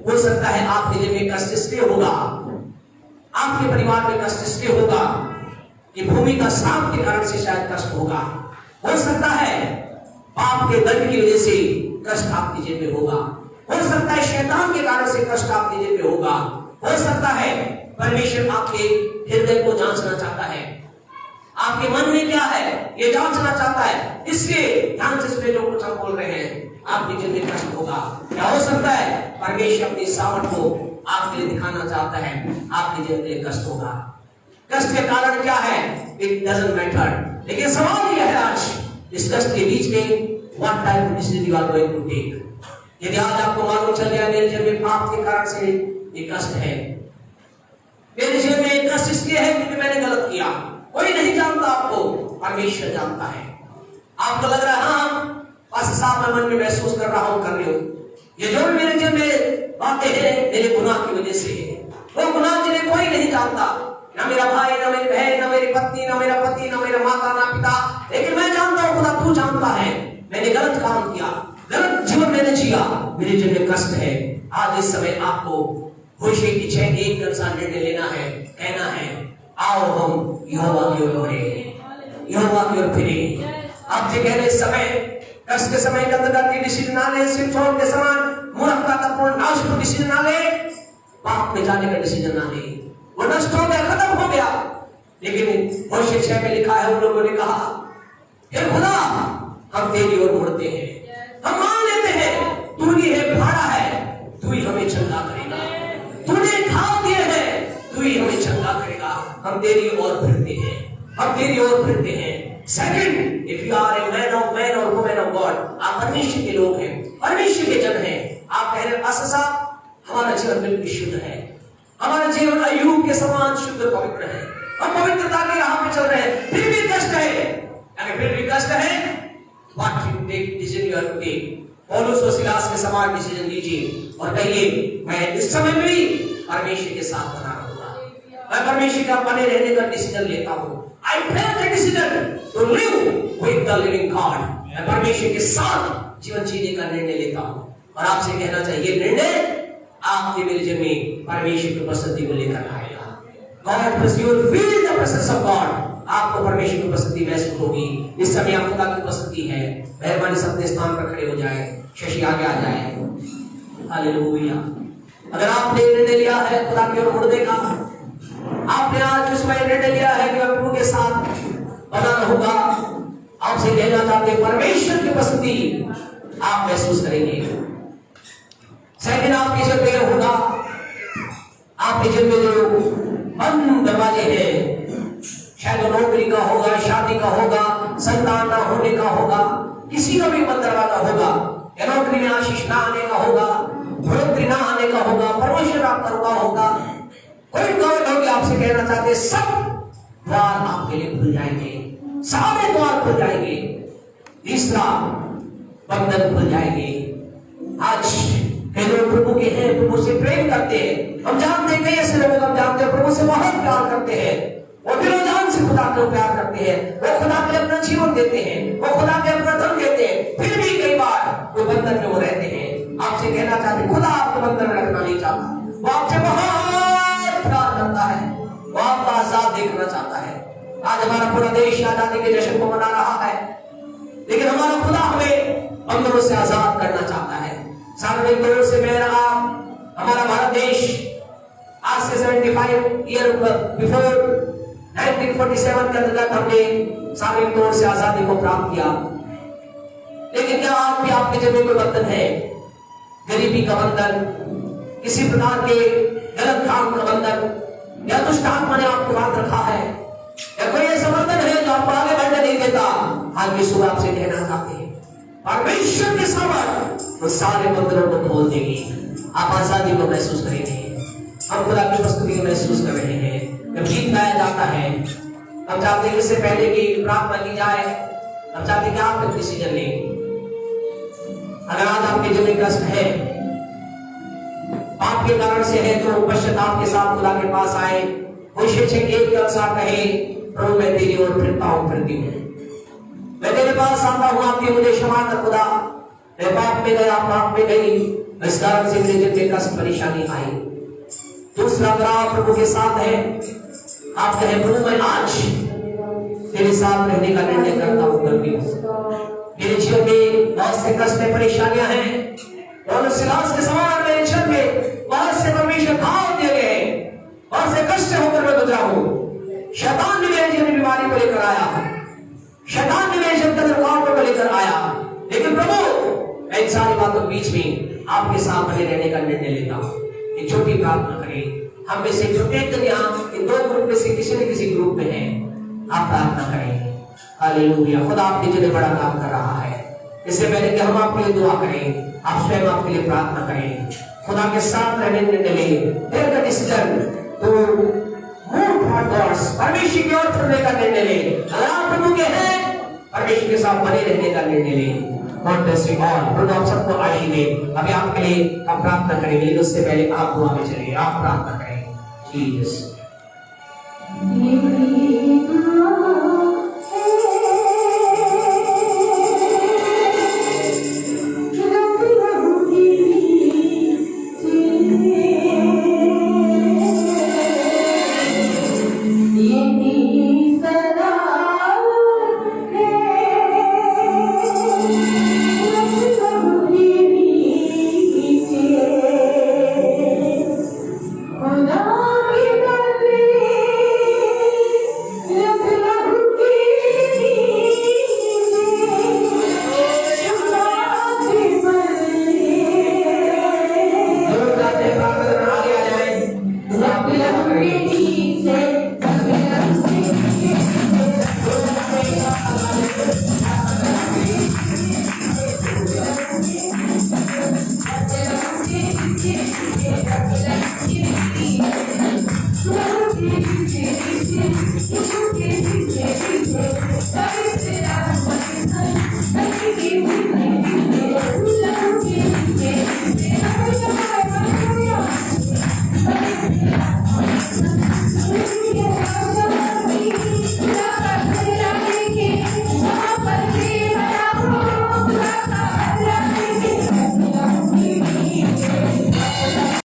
हो सकता है आपके जीवन में कष्ट इसलिए होगा, आपके परिवार में कष्ट इसलिए होगा कि भूमि का श्राप के कारण से शायद कष्ट होगा। हो सकता है पाप के दंड की वजह से कष्ट आपके जीवन में होगा, हो सकता है शैतान के कारण से कष्ट आपके जीवन में होगा, हो सकता है परमेश्वर आपके हृदय को जांचना चाहता है, आपके मन में क्या है ये जांचना चाहता है, इसलिए ध्यान से सुने जो कुछ हम बोल रहे हैं। आपके जीवन में कष्ट होगा, क्या हो सकता है परमेश्वर अपनी सामर्थ को आपके लिए दिखाना चाहता है, आपके जीवन में कष्ट होगा। कष्ट के कारण क्या है, इट डजंट मैटर, लेकिन सवाल यह है आज इस कष्ट के बीच में what type of decision you are going to take. यदि आज आपको मालूम चल गया मेरे जीवन में पाप के कारण से ये कष्ट है, मेरे जीवन में कष्ट इसलिए है क्योंकि मैंने गलत किया, कोई नहीं जानता, आपको परमेश्वर जानता है। आपको लग रहा है हाँ पास साहब मैं मन में महसूस कर रहा हूं, कर रही हूं, ये जो भी मेरे जीवन में बातें हैं मेरे गुनाह की वजह से है। वो गुनाह जिन्हें कोई नहीं जानता, ना मेरा भाई, ना मेरी बहन, ना मेरी पत्नी, ना मेरा पति, ना मेरा माता, ना पिता, लेकिन मैं जानता हूं खुदा तू जानता है मैंने गलत काम किया, गलत जीवन मैंने जिया, मेरे जीवन में कष्ट है। आज इस समय आपको खुशी की छह एक अनुसार निर्णय लेना है, कहना है आओ हम यहोवा की ओर बढ़े, यहोवा की ओर फिरे। आपसे कह रहे इस समय कष्ट के समय के अंदर डिसीजन ना ले, सिर छोड़ के समान मूर्खता का पूर्ण नाश को डिसीजन ना ले, पाप में जाने का डिसीजन ना ले, वो नष्ट हो गया, खत्म हो गया। लेकिन होशे 6 में लिखा है उन लोगों ने कहा हे खुदा हम तेरी ओर मुड़ते हैं। हम मान लेते हैं तू ही है भाड़ा है, तू ही हमें चंगा करेगा। तूने घाव दिए हैं, तू ही हमें चंगा करेगा। हम तेरी ओर फिरते हैं, हम तेरी ओर फिरते हैं। Second, if you are a man और वुमेन ऑफ गॉड, आप परमेश्वर के लोग हैं, परमेश्वर के जन हैं। आप कह रहे हैं पास्टर साहब हमारा जीवन बिल्कुल शुद्ध है, हमारा जीवन अय्यूब के समान शुद्ध पवित्र है, हम पवित्रता के राह पे चल रहे हैं, फिर भी कष्ट है। अगर फिर भी कष्ट है, what you take decision you have to take. पौलुस और सिलास के समान डिसीजन लीजिए और कहिए मैं इस समय में भी परमेश्वर के साथ बना रहूंगा, मैं परमेश्वर का बने रहने का डिसीजन लेता हूं। I take the decision to live with the living God. मैं परमेश्वर के साथ जीवन जीने का निर्णय लेता हूं। और आपसे कहना चाहिए निर्णय आपके मेरे जीवन में परमेश्वर की उपस्थिति को लेकर आएगा। God you will feel the presence of God. आपको परमेश्वर की उपस्थिति महसूस होगी। इस समय आप खुदा की उपस्थिति है। मेहरबानी से अपने स्थान पर खड़े हो जाए, शशि आगे आ जाए। हालेलुया। अगर आपने निर्णय लिया है खुदा की ओर मुड़ने का, आपने आज उस समय निर्णय लिया है कि मैं प्रभु के साथ बना रहूंगा, आपसे कहना चाहते हैं परमेश्वर की उपस्थिति आप महसूस करेंगे। सेकंड, आपके जीवन में होगा, आपके जीवन में जो बंद दरवाजे हैं, शायद नौकरी का होगा, शादी का होगा, संतान ना होने का होगा, किसी का भी बंद दरवाजा होगा, या नौकरी में आशीष ना आने का होगा, बढ़ोतरी ना आने का होगा, प्रमोशन आपका रुका होगा, कोई गवर्नमेंट होगी, आपसे कहना चाहते हैं सब द्वार आपके लिए खुल जाएंगे, सारे द्वार खुल जाएंगे। तीसरा, बंधन खुल जाएंगे। आज कई लोग प्रभु के हैं, प्रभु से प्रेम करते हैं। हम जानते हैं कई ऐसे लोग हम जानते हैं प्रभु से बहुत प्यार करते हैं, वो दिलो जान से खुदा को प्यार करते हैं, वो खुदा के अपना जीवन देते हैं, वो खुदा के अपना धन देते हैं, फिर भी कई बार वो बंधन में वो रहते हैं। आपसे कहना चाहते खुदा आपको बंधन में रखना नहीं चाहता, वो आपसे बहुत प्यार करता है, वो आपका आजाद देखना चाहता है। आज हमारा पूरा देश आजादी के जश्न को मना रहा है, लेकिन हमारा खुदा हमें बंधनों से आजाद करना चाहता है। सार्वजनिक तौर से मैं हमारा भारत देश आज से 75 ईयर बिफोर 1947 के अंतर्गत हमने सार्वजनिक तौर से आजादी को प्राप्त किया। लेकिन क्या आज भी आपके जीवन में बंधन है? गरीबी का बंधन, किसी प्रकार के गलत काम का बंधन, या दुष्ट आत्मा ने आपको बांध रखा है, या कोई ऐसा बंधन है जो आपको आगे बढ़ने नहीं देता। आज की सुबह आपसे कहना चाहते हैं परमेश्वर के सामर्थ्य वो सारे बंधनों को खोल देगी, आप आजादी को महसूस करेंगे। हम खुदा की उपस्थिति को महसूस कर रहे हैं। जब गीत गाया जाता है, हम चाहते हैं इससे पहले कि प्रार्थना की जाए, हम चाहते हैं कि आप एक डिसीजन लें। अगर आज आपके जीवन में कष्ट है, पाप के कारण से है, तो पश्चाताप के साथ खुदा के पास आए। कोशिश है कि एक साथ कहे प्रभु मैं तेरी ओर फिरता हूं, फिरती हूं, मैं तेरे पास आता हूं, आपकी मुझे क्षमा कर खुदा, मैं पाप में गया, पाप में गई, इस कारण से मेरे जीवन में कष्ट परेशानी आई। दूसरा, अगर आप प्रभु के साथ है, आप कहें प्रभु मैं आज तेरे साथ रहने का निर्णय करता हूं, करती हूं। मेरे जीवन में बहुत से कष्ट परेशानियां हैं और सिलास के समान मेरे जीवन में बहुत से परमेश्वर घाव दिए गए, बहुत से कष्ट होकर मैं गुजरा हूं। शैतान ने मेरे जीवन में बीमारी को लेकर आया, शैतान ने मेरे जीवन के अंदर रुकावटों को लेकर आया, लेकिन प्रभु मैं इन सारी बातों के बीच में आपके साथ बने रहने का निर्णय लेता हूं। एक छोटी प्रार्थना करें। हम में से प्रत्येक जन यहाँ इन दो ग्रुप में से किसी न किसी ग्रुप में है, आप प्रार्थना करें। हालेलुया। खुदा आपके लिए बड़ा काम कर रहा है। इससे पहले कि हम आपके लिए दुआ करें, आप स्वयं आपके लिए प्रार्थना करें। खुदा के साथ रहने निर्णय लें। Take the decision to move forwards, परमेश्वर की ओर चलने का निर्णय लें। अगर आप प्रभु के हैं, परमेश्वर के साथ बने रहने का निर्णय लें। God bless you all. प्रभु आप सबको आशीष दे। अभी आपके लिए हम प्रार्थना करेंगे, लेकिन उससे पहले आप दुआ में चलिए, आप प्रार्थना करें। जीसस